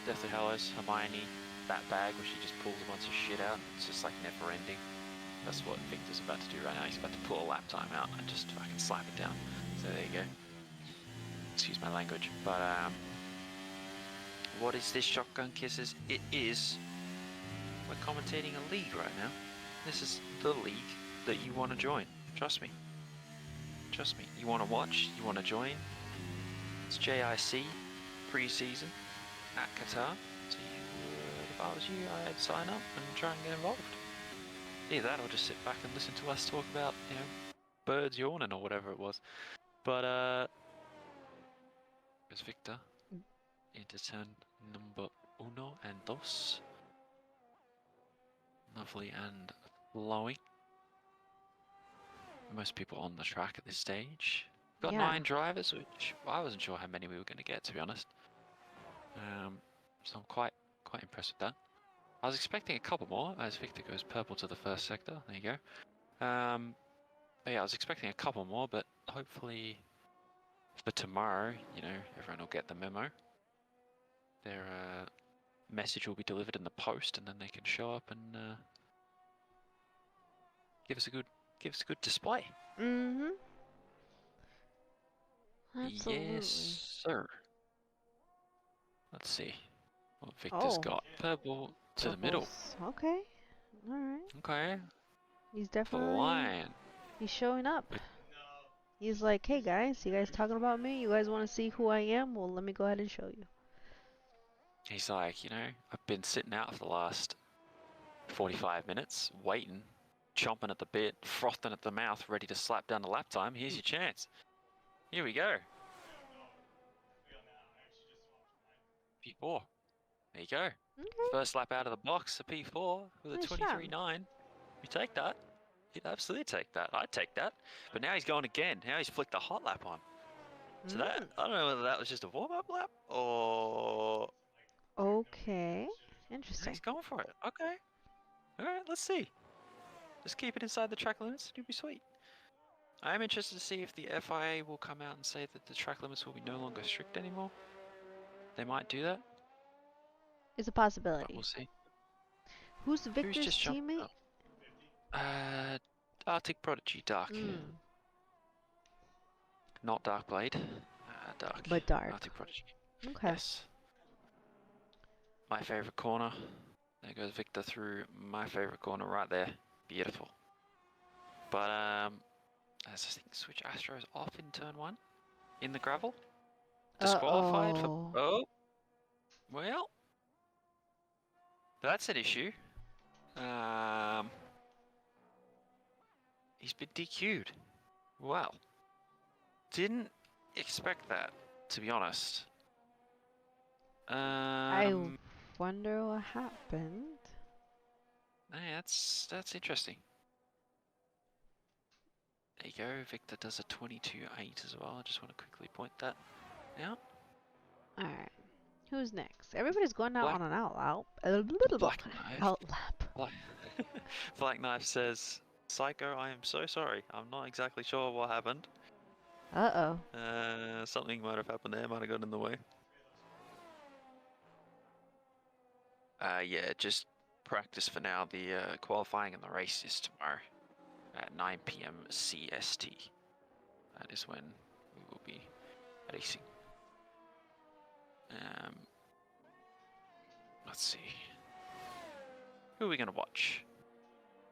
Deathly Hallows, Hermione, that bag where she just pulls a bunch of shit out. It's just like never ending. That's what Victor's about to do right now. He's about to pull a lap time out and just fucking slap it down. So there you go. Excuse my language. But what is this Shotgun Kisses? It is, we're commentating a league right now. This is the league that you want to join. Trust me. Trust me. You want to watch, you want to join. It's JIC pre-season at Qatar. So if I was you, I'd sign up and try and get involved. Either that or just sit back and listen to us talk about, you know, birds yawning or whatever it was. But there's Victor into turn number uno and dos. Lovely and flowing. Most people on the track at this stage. Got 9 drivers, which I wasn't sure how many we were going to get, to be honest. So I'm quite impressed with that. I was expecting a couple more, as Victor goes purple to the first sector. There you go. But yeah, I was expecting a couple more, but hopefully for tomorrow, you know, everyone will get the memo. Their message will be delivered in the post, and then they can show up and give us a good display. Mm-hmm. Absolutely. Yes, sir. Let's see what Victor's got. Purple to the middle. Okay. Alright. Okay. He's definitely... Flying. He's showing up. He's like, hey guys, you guys talking about me? You guys want to see who I am? Well, let me go ahead and show you. He's like, you know, I've been sitting out for the last 45 minutes, waiting, chomping at the bit, frothing at the mouth, ready to slap down the lap time. Here's your chance. Here we go. P4. There you go. Okay. First lap out of the box, a P4 with a Nice 23.9. You take that. You'd absolutely take that. I'd take that. But now he's going again. Now he's flicked a hot lap on. So that, I don't know whether that was just a warm-up lap or... Okay. Interesting. He's going for it. Okay. Alright, let's see. Just keep it inside the track limits. It'll be sweet. I am interested to see if the FIA will come out and say that the track limits will be no longer strict anymore. They might do that. It's a possibility. But we'll see. Who's Victor's just teammate? Arctic Prodigy, Dark. Not Dark Blade. Dark. But Dark. Arctic Prodigy. Okay. Yes. My favorite corner. There goes Victor through my favorite corner right there. Beautiful. But as I think switch Astros off in turn 1 in the gravel. Disqualified for well, that's an issue. He's been DQ'd. Wow. Didn't expect that, to be honest. I wonder what happened. Hey, that's interesting. There you go. Victor does a 22.8 as well. I just want to quickly point that out. Alright. Who's next? Everybody's going out on an outlap. Black Knife. Outlap. Black Knife says, Psycho, I am so sorry. I'm not exactly sure what happened. Uh-oh. Something might have happened there. Might have got in the way. Yeah, just practice for now. The qualifying and the race is tomorrow at 9 PM CST. That is when we will be racing. Let's see. Who are we going to watch?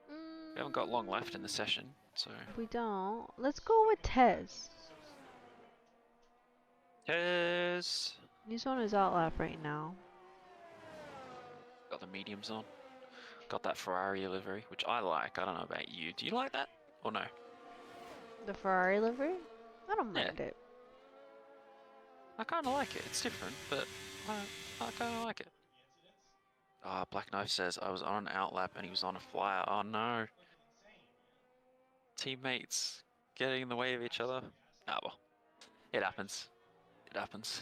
We haven't got long left in the session, so... We don't. Let's go with Tez. Tez! He's on his outlap right now. Got the mediums on. Got that Ferrari livery, which I like. I don't know about you. Do you like that? Or no? The Ferrari livery? I don't mind it. I kind of like it. It's different, but I kind of like it. Black Knife says I was on an outlap and he was on a flyer. Oh no. Teammates getting in the way of each other. Ah, well. It happens. It happens.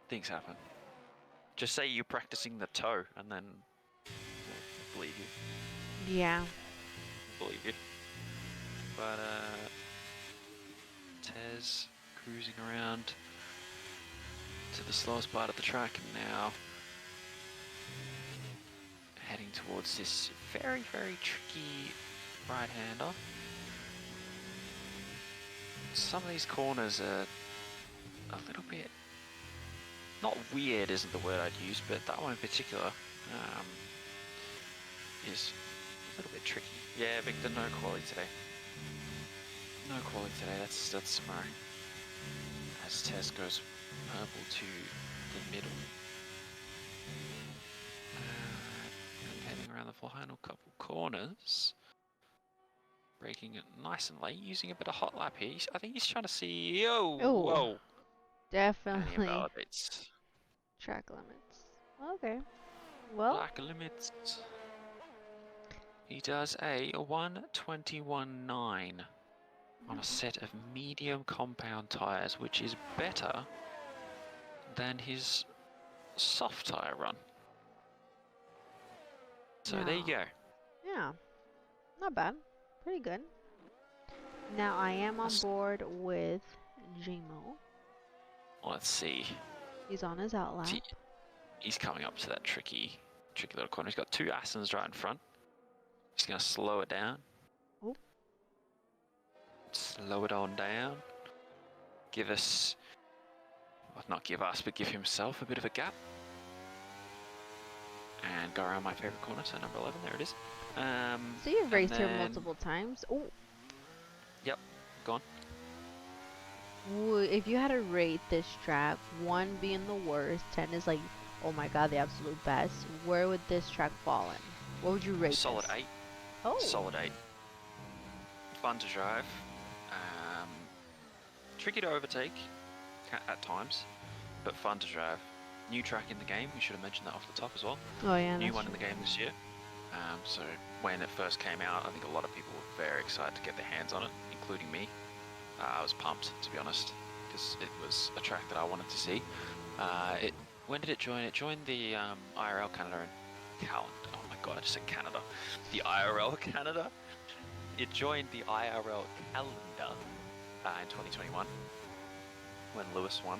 Things happen. Just say you're practicing the toe and then we'll believe you. Yeah. Believe you. But, Tez cruising around to the slowest part of the track now. Heading towards this very, very tricky right-hander. Some of these corners are a little bit, not weird isn't the word I'd use, but that one in particular is a little bit tricky. Yeah, Victor, no quality today. No quality today, that's tomorrow. As Tez goes purple to the middle. Heading around the final couple corners. Breaking it nice and late, using a bit of hot lap here. I think he's trying to see. Oh, Ooh, whoa. And he definitely invalidates. track limits. Okay. Well, Black limits. He does a 1:21.9 on a set of medium compound tyres, which is better than his soft tyre run. So there you go. yeah, not bad. Pretty good. Now I am on board with JiCo. Let's see. He's on his outlap. He's coming up to that tricky little corner. He's got two Assens right in front. He's going to slow it down. Ooh. Slow it on down. Give us, well, not give us, but give himself a bit of a gap. And go around my favourite corner, so number 11, there it is. So you've raced here multiple times. Oh. Yep, gone. If you had to rate this track, 1 being the worst, 10 is like, oh my god, the absolute best, where would this track fall in? What would you rate Solid this? 8. Oh. Solid 8. Fun to drive. Tricky to overtake at times, but fun to drive. New track in the game, we should have mentioned that off the top as well. Oh yeah, New that's one true. in the game this year. So when it first came out, I think a lot of people were very excited to get their hands on it, including me. I was pumped, to be honest, because it was a track that I wanted to see. When did it join? It joined the IRL Canada and calendar. Oh my god, I just said Canada. The IRL Canada. It joined the IRL calendar in 2021 when Lewis won.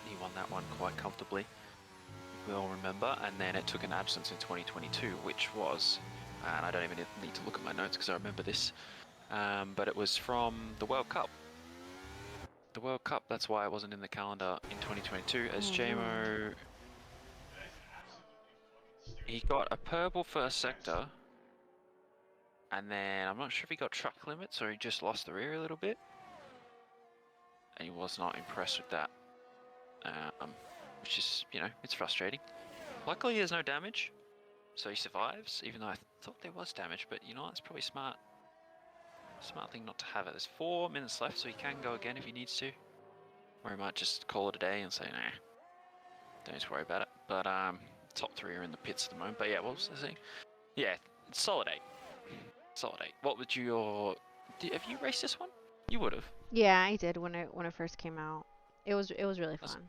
He won that one quite comfortably, we all remember, and then it took an absence in 2022, which was, and I don't even need to look at my notes because I remember this, but it was from the World Cup. The World Cup, that's why it wasn't in the calendar in 2022, as JiCo, he got a purple first sector, and then I'm not sure if he got track limits or he just lost the rear a little bit, and he was not impressed with that. Which is, you know, it's frustrating. Luckily there's no damage, so he survives, even though I thought there was damage, but you know, it's probably smart thing not to have it. There's 4 minutes left, so he can go again if he needs to. Or he might just call it a day and say, nah, don't need to worry about it. But top 3 are in the pits at the moment. But yeah, what was I saying? Yeah, it's solid 8. Solid 8. What would your... have you raced this one? You would have. Yeah, I did when it first came out. It was really fun.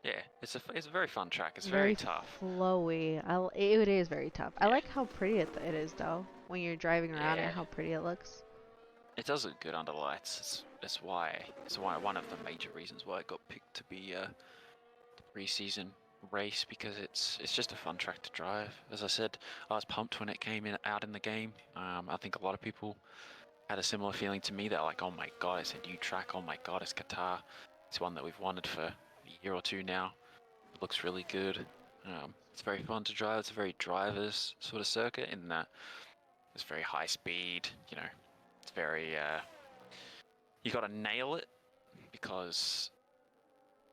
Yeah, it's a very fun track. It's very tough. Flowy. It is very tough. Yeah. I like how pretty it is though. When you're driving around it, how pretty it looks. It does look good under lights. It's why one of the major reasons why it got picked to be a pre-season race, because it's just a fun track to drive. As I said, I was pumped when it came out in the game. I think a lot of people had a similar feeling to me. They're like, oh my god, it's a new track. Oh my god, it's Qatar. It's one that we've wanted for a year or two now. It looks really good. It's very fun to drive. It's a very driver's sort of circuit in that it's very high speed. You know, it's very you got to nail it because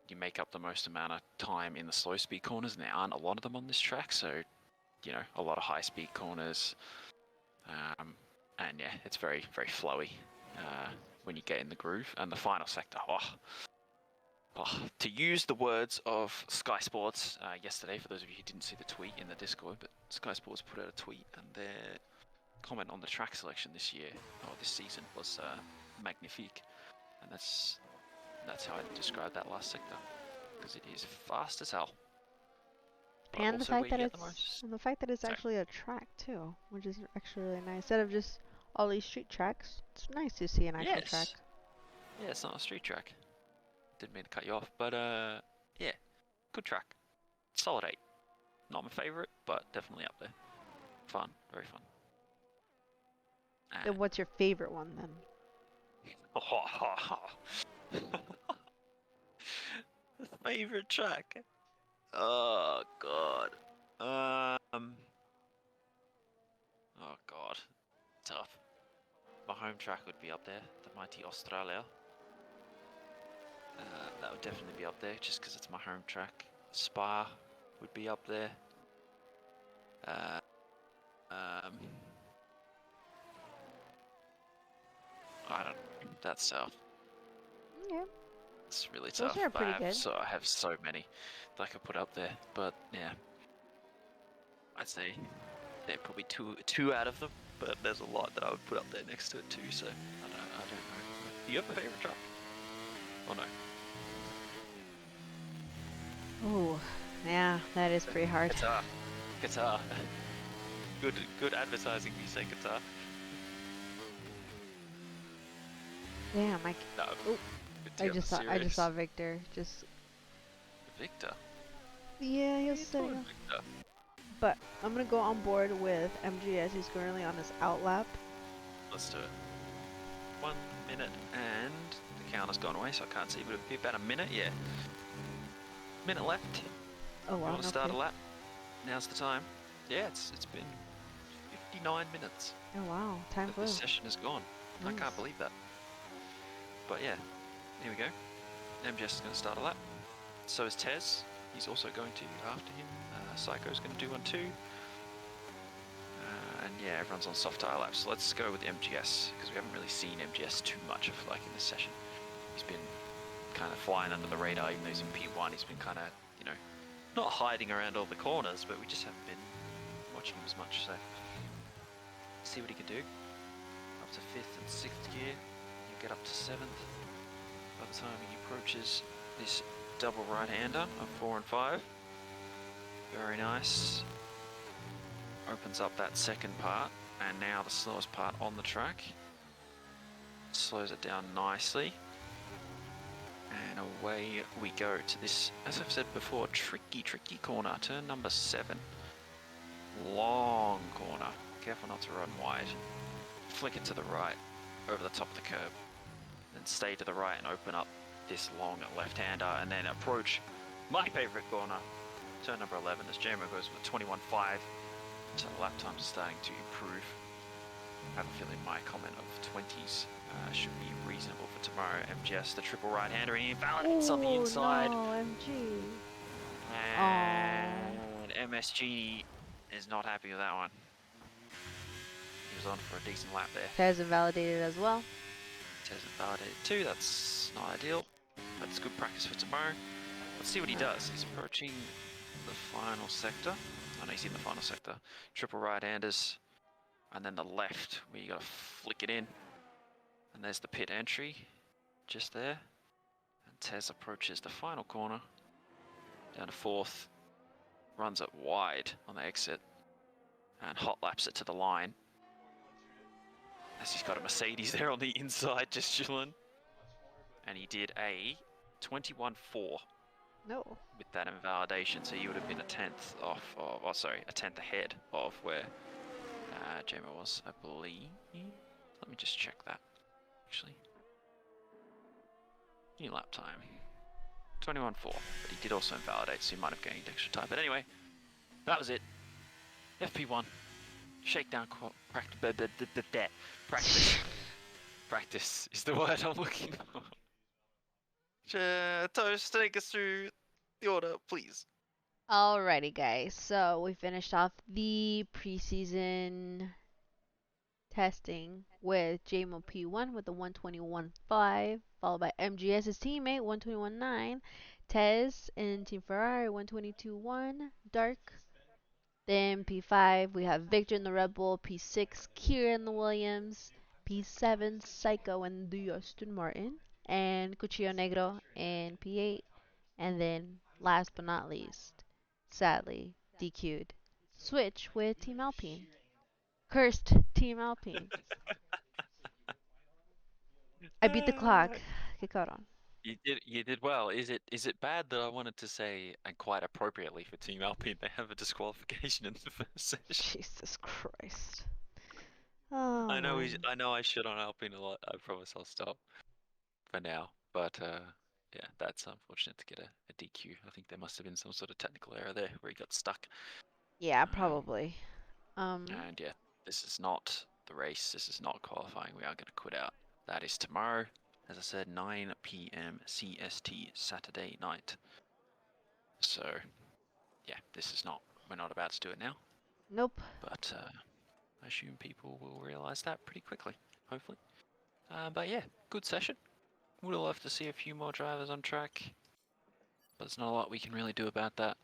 you make up the most amount of time in the slow speed corners, and there aren't a lot of them on this track. So, you know, a lot of high speed corners, and yeah, it's very, very flowy when you get in the groove. And the final sector, oh, To use the words of Sky Sports yesterday, for those of you who didn't see the tweet in the Discord, but Sky Sports put out a tweet and their comment on the track selection this year, or this season, was magnifique. And that's how I describe that last sector, because it is fast as hell. But And the also fact where that you get the it's most. and the fact that it's Sorry. actually a track too, which is actually really nice. Instead of just all these street tracks, it's nice to see an actual track. Yes. Yeah, it's not a street track. Didn't mean to cut you off, but yeah, good track. Solid 8. Not my favourite, but definitely up there. Fun, very fun. Then what's your favorite one then? Favorite track? Oh god. Oh god. Tough. My home track would be up there, the mighty Australia. That would definitely be up there, just because it's my home track. Spa would be up there. I don't know. That's tough. Yeah, It's really those tough. are pretty good. I have so many that I could put up there, but yeah, I'd say there are probably two out of them. But there's a lot that I would put up there next to it too. So I don't know. Do you have a favorite track? Oh no. Oh, yeah, that is pretty hard. Qatar. Good advertising. You say Qatar. Damn, No. Oh, I just saw Victor. Just. Victor. Yeah, What are he'll you say. doing, Victor? But I'm gonna go on board with MGS. He's currently on his outlap. Let's do it. 1 minute and the counter's gone away, so I can't see, but it'll be about a minute. Yeah. Minute left. Oh You wow, want to no start a kidding. lap? Now's the time. Yeah, it's been 59 minutes Oh wow, time that flew. this session is gone. I Nice. can't believe that. But yeah, here we go. MGS is going to start a lap. So is Tez. He's also going to after him. Psycho's going to do one too. And yeah, everyone's on soft tire laps. So let's go with MGS, because we haven't really seen MGS too much of like in this session. He's been kind of flying under the radar, even though he's in P1. He's been kind of, you know, not hiding around all the corners, but we just haven't been watching him as much. So see what he can do. Up to 5th and 6th gear. You get up to 7th. By the time he approaches this double right-hander of 4 and 5. Very nice. Opens up that second part, and now the slowest part on the track. Slows it down nicely. And away we go to this, as I've said before, tricky corner. Turn number 7. Long corner. Careful not to run wide. Flick it to the right, over the top of the curb. Then stay to the right and open up this long left-hander, and then approach my favourite corner. Turn number 11 as JiCo goes with 21.5. So the lap times are starting to improve. I have a feeling my comment of 20s should be reasonable for tomorrow. MGS, the triple right-hander, and he invalidates on the inside. No, MG. And MSG is not happy with that one. He was on for a decent lap there. Tez invalidated as well. Tez invalidated too, that's not ideal. That's good practice for tomorrow. Let's see what he does. He's approaching the final sector. Oh no, he's in the final sector. Triple right-handers. And then the left, where you gotta flick it in. And there's the pit entry, just there. And Tez approaches the final corner. Down to 4th. Runs it wide on the exit. And hot laps it to the line. As he's got a Mercedes there on the inside, just chilling. And he did a 21.4. No. With that invalidation, so he would have been a 10th off, oh sorry, a 10th ahead of where JiCo was, I believe. Let me just check that, actually. New lap time. 21.4, but he did also invalidate, so he might have gained extra time. But anyway, that was it. FP1, shakedown, practice. Practice is the word I'm looking for. Toast, take us through the order, please. Alrighty, guys. So we finished off the preseason testing with JMO P1 with the 121.5, followed by MGS's teammate 121.9, Tez in Team Ferrari 122.1, Dark. Then P5 we have Victor in the Red Bull, P6 Kira in the Williams, P7 Psycho in the Aston Martin, and Cuchillo Negro in P8. And then last but not least, sadly DQ'd, Switch with Team Alpine. Cursed Team Alpine. I beat the Ah, clock. Get caught on. you did well. Is it bad that I wanted to say, and quite appropriately for Team Alpine, they have a disqualification in the first session? Jesus Christ. Oh I know man. I know I shit on Alpine a lot. I promise I'll stop for now. But yeah, that's unfortunate to get a DQ. I think there must have been some sort of technical error there where he got stuck. Yeah, Um, probably. and yeah, this is not the race. This is not qualifying. We are going to quit out. That is tomorrow. As I said, 9 p.m. CST Saturday night. So yeah, this is not. We're not about to do it now. Nope. But I assume people will realize that pretty quickly. Hopefully. But yeah, good session. We'll have to see a few more drivers on track, but there's not a lot we can really do about that.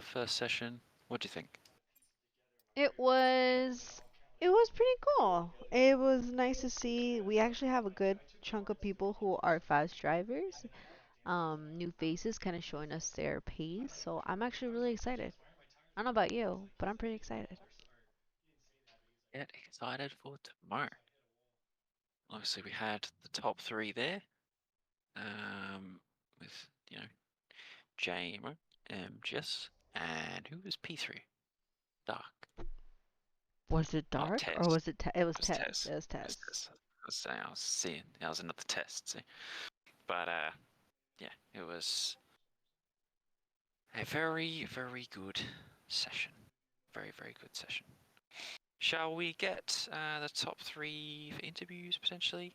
First session, what do you think? It was it was pretty cool. It was nice to see we actually have a good chunk of people who are fast drivers. New faces kind of showing us their pace. So I'm actually really excited. I don't know about you, but I'm pretty excited. Get excited for tomorrow. Obviously, we had the top three there, with JiC, Jess, and who was P3? Dark. Was it Oh, dark or Tez. was it? It was It was Tez. Tez. It was It was Tez. Tez. I was seeing. That was another test. See, but yeah, it was a very, very good session. Very, very good session. Shall we get the top three for interviews potentially?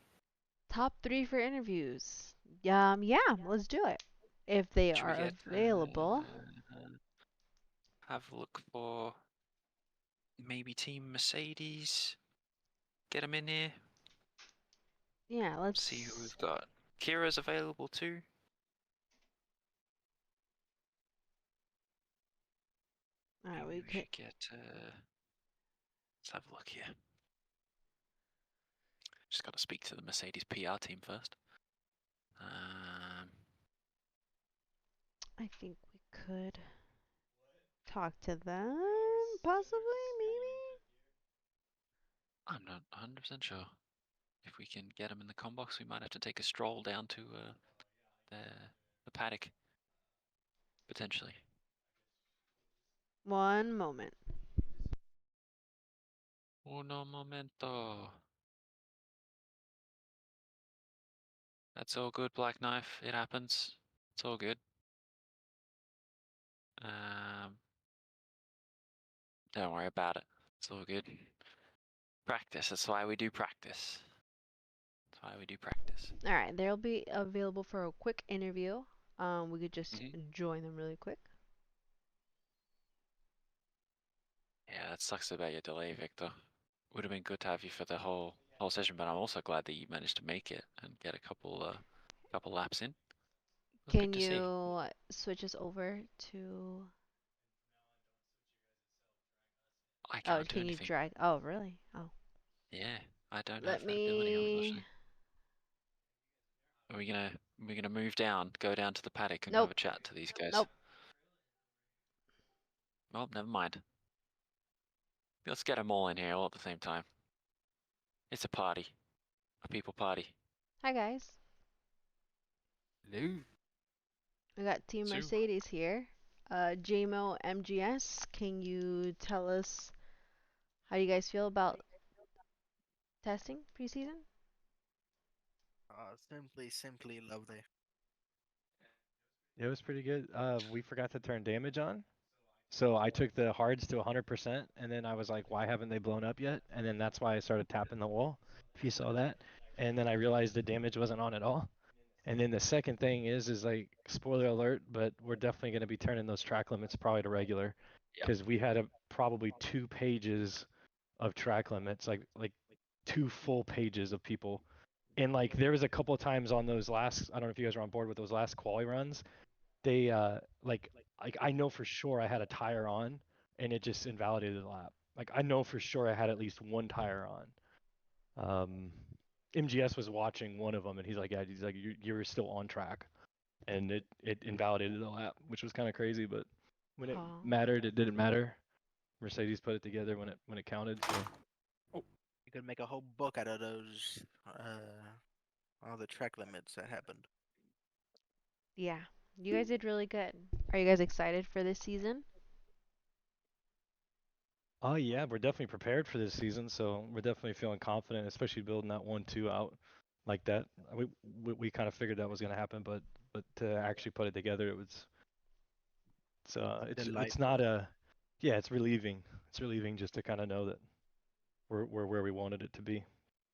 Top three for interviews. Yeah, let's do it. If they Should we are get available. have a look for maybe Team Mercedes? Get them in here. Yeah, See who let's. we've got. Kira's available too. Alright, Maybe we we could. should get. Let's have a look here. Just got to speak to the Mercedes PR team first. Um, I think we could talk to them, possibly, maybe. I'm not 100% sure. If we can get them in the com box, we might have to take a stroll down to the, the paddock, potentially. One moment. Uno momento. That's all good, Black Knife. It happens. It's all good. Um, don't worry about it. It's all good. Practice. That's why we do practice. That's why we do practice. Alright, they'll be available for a quick interview. We could just Hmm. join them really quick. Yeah, that sucks about your delay, Victor. Would have been good to have you for the whole session, but I'm also glad that you managed to make it and get a couple laps in. It was good Can to see. you switch us over to. I Oh, can't do can you anything. drag? Oh, really? Oh. Yeah, I don't Let have that ability, me. unfortunately. Are we gonna move down, go down to the paddock and have Nope. a chat to these guys? Nope. Well, never mind. Let's get them all in here all at the same time. It's a party, a people party. Hi, guys. Hello. I got Team Sue. Mercedes here. JMO MGS, can you tell us how you guys feel about testing preseason? Simply lovely. It was pretty good. We forgot to turn damage on. So I took the hards to 100%, and then I was like, why haven't they blown up yet? And then that's why I started tapping the wall, if you saw that. And then I realized the damage wasn't on at all. And then the second thing is like, spoiler alert, but we're definitely going to be turning those track limits probably to regular, Yep. because we had probably 2 pages of track limits, like 2 full pages of people. And like there was a couple of times on those last, I don't know if you guys were on board with those last quali runs, they like I know for sure I had a tire on and it just invalidated the lap. Like I know for sure I had at least one tire on. MGS was watching one of them and he's like, yeah, he's like, you're still on track, and it invalidated the lap, which was kind of crazy. But when it Oh. mattered, it didn't matter. Mercedes put it together when it counted. So You could make a whole book out of those, all the track limits that happened. Yeah. You guys did really good. Are you guys excited for this season? oh yeah, we're definitely prepared for this season. So we're definitely feeling confident, especially building that 1-2 out like that. We kind of figured that was going to happen, but to actually put it together, it's not Delightful. a yeah, it's relieving. It's relieving just to kind of know that we're where we wanted it to be.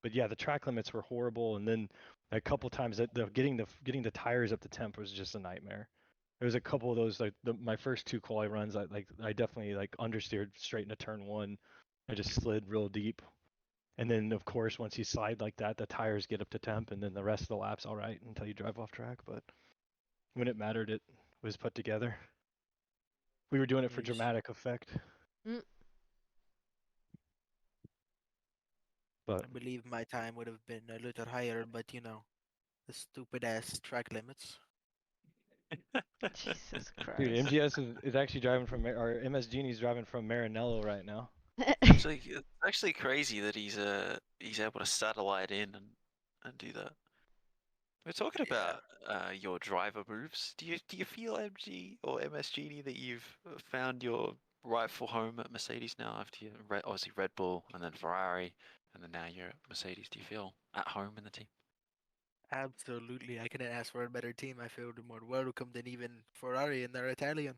But yeah, the track limits were horrible, and then a couple times that getting the tires up to temp was just a nightmare. There was a couple of those like my first 2 quali runs. I definitely like understeered straight into turn one. I just slid real deep, and then of course once you slide like that, the tires get up to temp, and then the rest of the lap's all right until you drive off track. But when it mattered, it was put together. We were doing it for Yes. dramatic effect, Mm. but I believe my time would have been a little higher, but the stupid ass track limits. Jesus dude, Christ. MGS is actually driving from or MS Genie's driving from Maranello right now. It's actually crazy that he's able to satellite in and do that. We're talking Yeah, about your driver moves. Do you feel, MG or MS Genie, that you've found your rightful home at Mercedes now after you obviously Red Bull and then Ferrari and then now you're at Mercedes? Do you feel at home in the team? absolutely. I couldn't ask for a better team. I feel more welcome than even Ferrari, and they're Italian.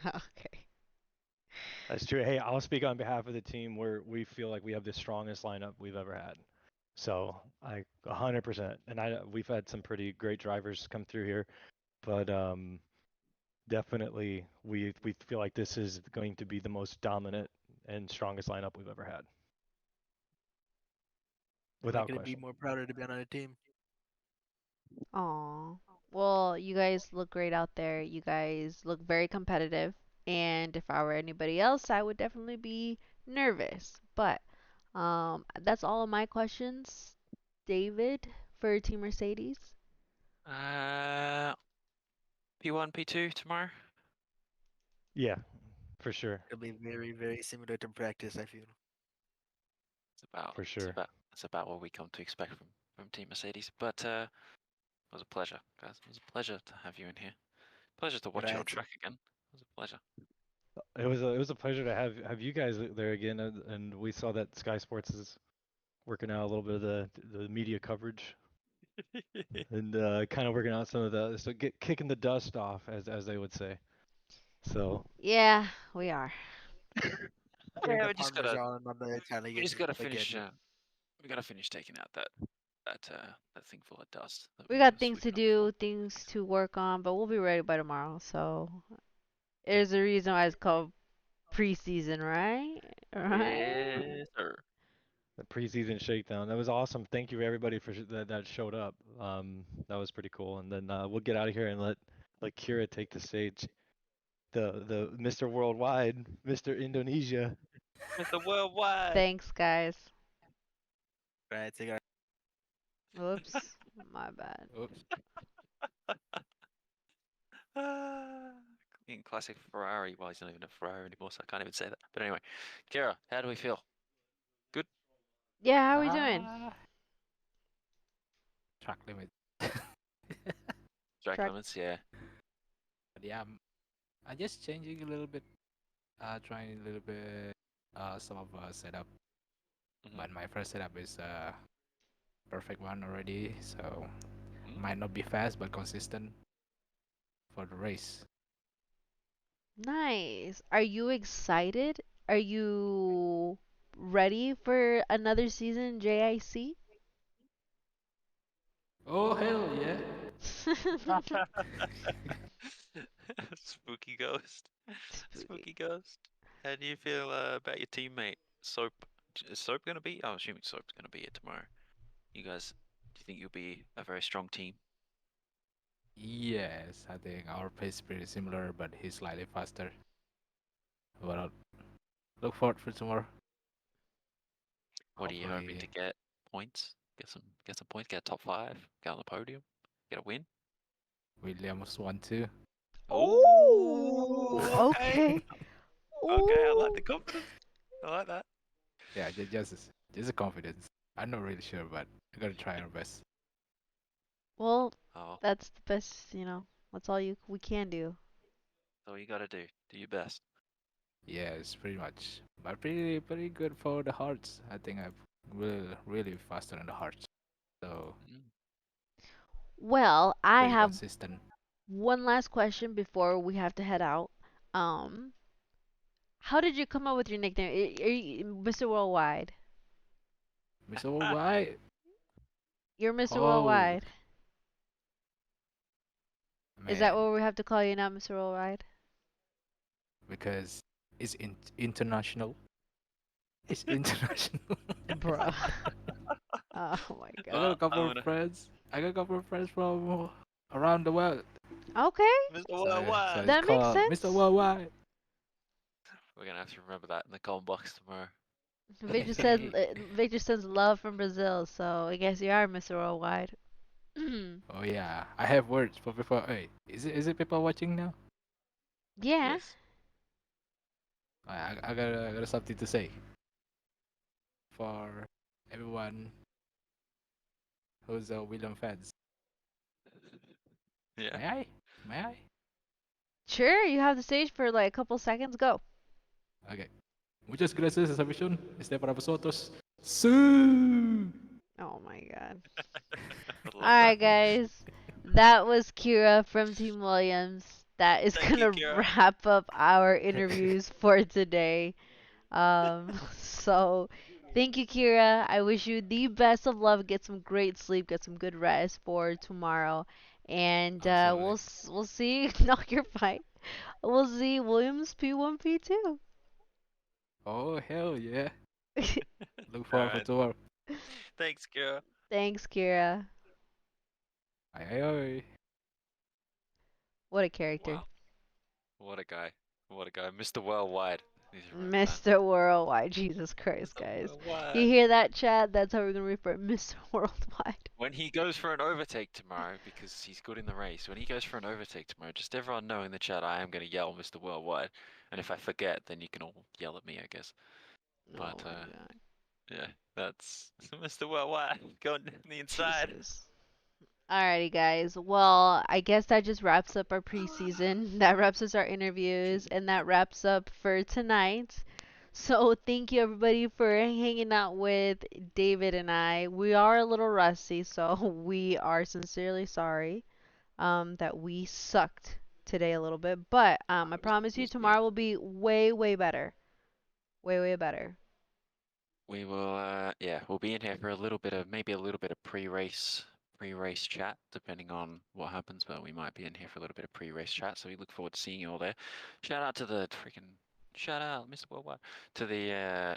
Okay. That's true. Hey, I'll speak on behalf of the team where we feel like we have the strongest lineup we've ever had. So I 100%. And we've had some pretty great drivers come through here, but definitely we feel like this is going to be the most dominant and strongest lineup we've ever had, And I without couldn't be question. more prouder to be on a team. Aw. Well, you guys look great out there. You guys look very competitive. And if I were anybody else, I would definitely be nervous. But that's all of my questions. David for Team Mercedes. Uh, P1, P2 tomorrow. Yeah, for sure, It'll be very, very similar to practice, I feel. It's about for it's sure. about it's about what we come to expect from Team Mercedes. But it was a pleasure, guys. It was a pleasure to have you in here. Pleasure to watch you on Grazie. track again. It was a pleasure. It was a pleasure to have you guys there again, and we saw that Sky Sports is working out a little bit of the media coverage and kind of working out some of the so kicking the dust off as they would say. So Yeah, we are. Give Yeah, the Parmesan on the we Italian just gotta finish. spaghetti. We gotta finish taking out that thing full of dust that We we got were things to sweeping up before. do, things to work on, but we'll be ready by tomorrow. So there's a reason why it's called preseason, right? Right? Yes, sir. the preseason shakedown, that was awesome. Thank you everybody for that showed up. That was pretty cool. And then we'll get out of here and let Kira take the stage. The Mr. Worldwide, Mr. Indonesia. Mr. Worldwide. Thanks, guys. Grazie, guys. Whoops. My bad. Oops. In classic Ferrari. Well, he's not even a Ferrari anymore, so I can't even say that. But anyway, Kira, how do we feel? Good. Yeah, how we doing? Track limit. Track Track. limits, yeah. But yeah, I'm just changing a little bit, trying a little bit, some of setup. Mhm. But my first setup is perfect one already, so Mm. might not be fast but consistent for the race. Nice. Are you excited? Are you ready for another season, JIC? Oh hell yeah! Spooky ghost. Spooky. Spooky ghost. How do you feel about your teammate Soap? Is Soap gonna be? I'm assuming Soap's gonna be here tomorrow. You guys, do you think you'll be a very strong team? Yes, I think our pace is pretty similar, but he's slightly faster. But I'll look forward for tomorrow. What are you hoping to Hopefully, get? Points? Get some points. Get a top 5. Get on the podium. Get a win. Williams won too. Oh, Okay. okay. Okay, I like the Ooh. confidence. I like that. Yeah, just a confidence. I'm not really sure, but we're gonna try our best. Well, Oh, that's the best, you know. That's all we can do. that's all you gotta do. Do your best. Yes, pretty much. But pretty good for the hearts. I think I'm really faster in the hearts. So Mm. Well, I pretty have consistent. one last question before we have to head out. Um, how did you come up with your nickname? Are you Mr. Worldwide? Mr. Worldwide. You're Mr. Oh Worldwide. Is that man, what we have to call you now, Mr. Worldwide? because it's international. It's international. Bruh. Oh my I got a Well, couple I'm of gonna friends. I got a couple of friends from around the world. god. Okay, Mr. So Worldwide. it's that makes called Mr. sense. Worldwide. We're gonna have to remember that in the comment box tomorrow. Victor said Victor sends love from Brazil, so I guess you are Mr. Worldwide. Oh yeah, I have words for people. Hey, is it people watching now? Yeah. Yes. I got something to say for everyone who's a William fans. Yeah. May I? May I? Sure, you have the stage for like a couple seconds. Go. Okay. Muchas gracias esa visión. Este para vosotros. Sí. Oh my god. I love that. Alright, guys. That was Kira from Team Williams. That is Thank you, gonna Kira. wrap up our interviews for today. So thank you, Kira. I wish you the best of luck. Get some great sleep. Get some good rest for tomorrow. And Absolutely. we'll see. No, you're fine. We'll see Williams P1 P2. Oh hell yeah. Look forward for Alright. tomorrow. Thanks, Kira. Thanks, Kira. Aye aye aye. What a character. Wow. What a guy. What a guy. Mr. Worldwide. Need to remember that. Mr. Worldwide. Jesus Christ, Mr. guys. You Worldwide. hear that, Chad? That's how we're gonna refer Mr. Worldwide. When he goes for an overtake tomorrow, because he's good in the race, when he goes for an overtake tomorrow, just everyone know in the chat I am going to yell Mr. Worldwide. And if I forget, then you can all yell at me, I guess. Oh But, my god. yeah, that's Mr. Worldwide going on the inside. Jesus. Alrighty, guys. Well, I guess that just wraps up our preseason. That wraps us our interviews, and that wraps up for tonight. So thank you everybody for hanging out with David and I. We are a little rusty, so we are sincerely sorry that we sucked today a little bit. But I promise you Was me. tomorrow will be way, way better. Way, way better. We will, yeah, we'll be in here for a little bit of, maybe a little bit of pre-race chat, depending on what happens, but we might be in here for a little bit of pre-race chat, so we look forward to seeing you all there. Shout out to the shout out, Mr. Worldwide, to the,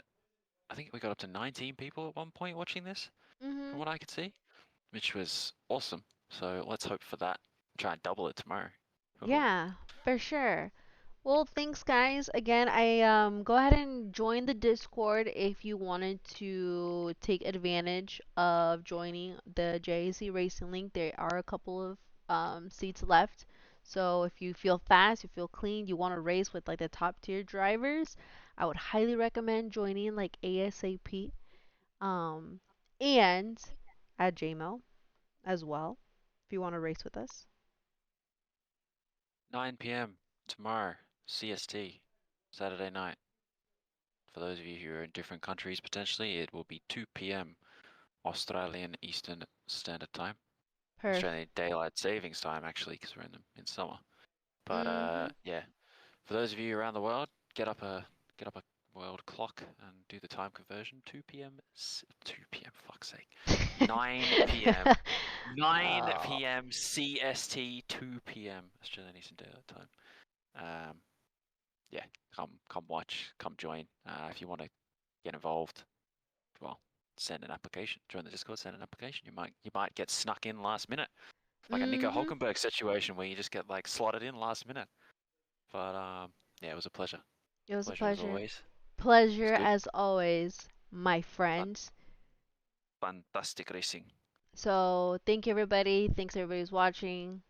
I think we got up to 19 people at one point watching this, from Mhm. what I could see, which was awesome. So let's hope for that. Try and double it tomorrow. Yeah, for sure. Well, thanks guys. Again, I go ahead and join the Discord if you wanted to take advantage of joining the JAC Racing Link. There are a couple of seats left. So if you feel fast, you feel clean, you want to race with like the top tier drivers, I would highly recommend joining like ASAP. Um, and add JMO as well if you want to race with us. 9 p.m. tomorrow, CST, Saturday night. For those of you who are in different countries, potentially, it will be 2 p.m. Australian Eastern Standard Time. Perf. Australian Daylight Savings Time, actually, because we're in summer. But Mhm. yeah, for those of you around the world, get up a world clock and do the time conversion. 2 p.m. 2 p.m. Fuck's sake. 9 p.m. 9 Oh. p.m. CST. 2 p.m. Australian Eastern Daylight Time. yeah, come watch, come join. If you want to get involved, well, send an application. Join the Discord, send an application. You might get snuck in last minute, like a Nico Mhm. Hulkenberg situation where you just get like slotted in last minute. But yeah, it was a pleasure. It was a Pleasure as pleasure. always. Pleasure good. as always, my Fun, friends. fantastic racing. So thank you everybody. Thanks everybody who's watching.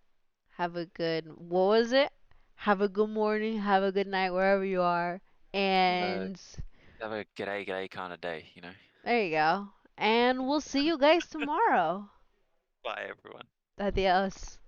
Have a good what was it? Have a good morning, have a good night wherever you are. And Have a g'day kind of day, you know. there you go. And we'll see you guys tomorrow. Bye everyone. Adios.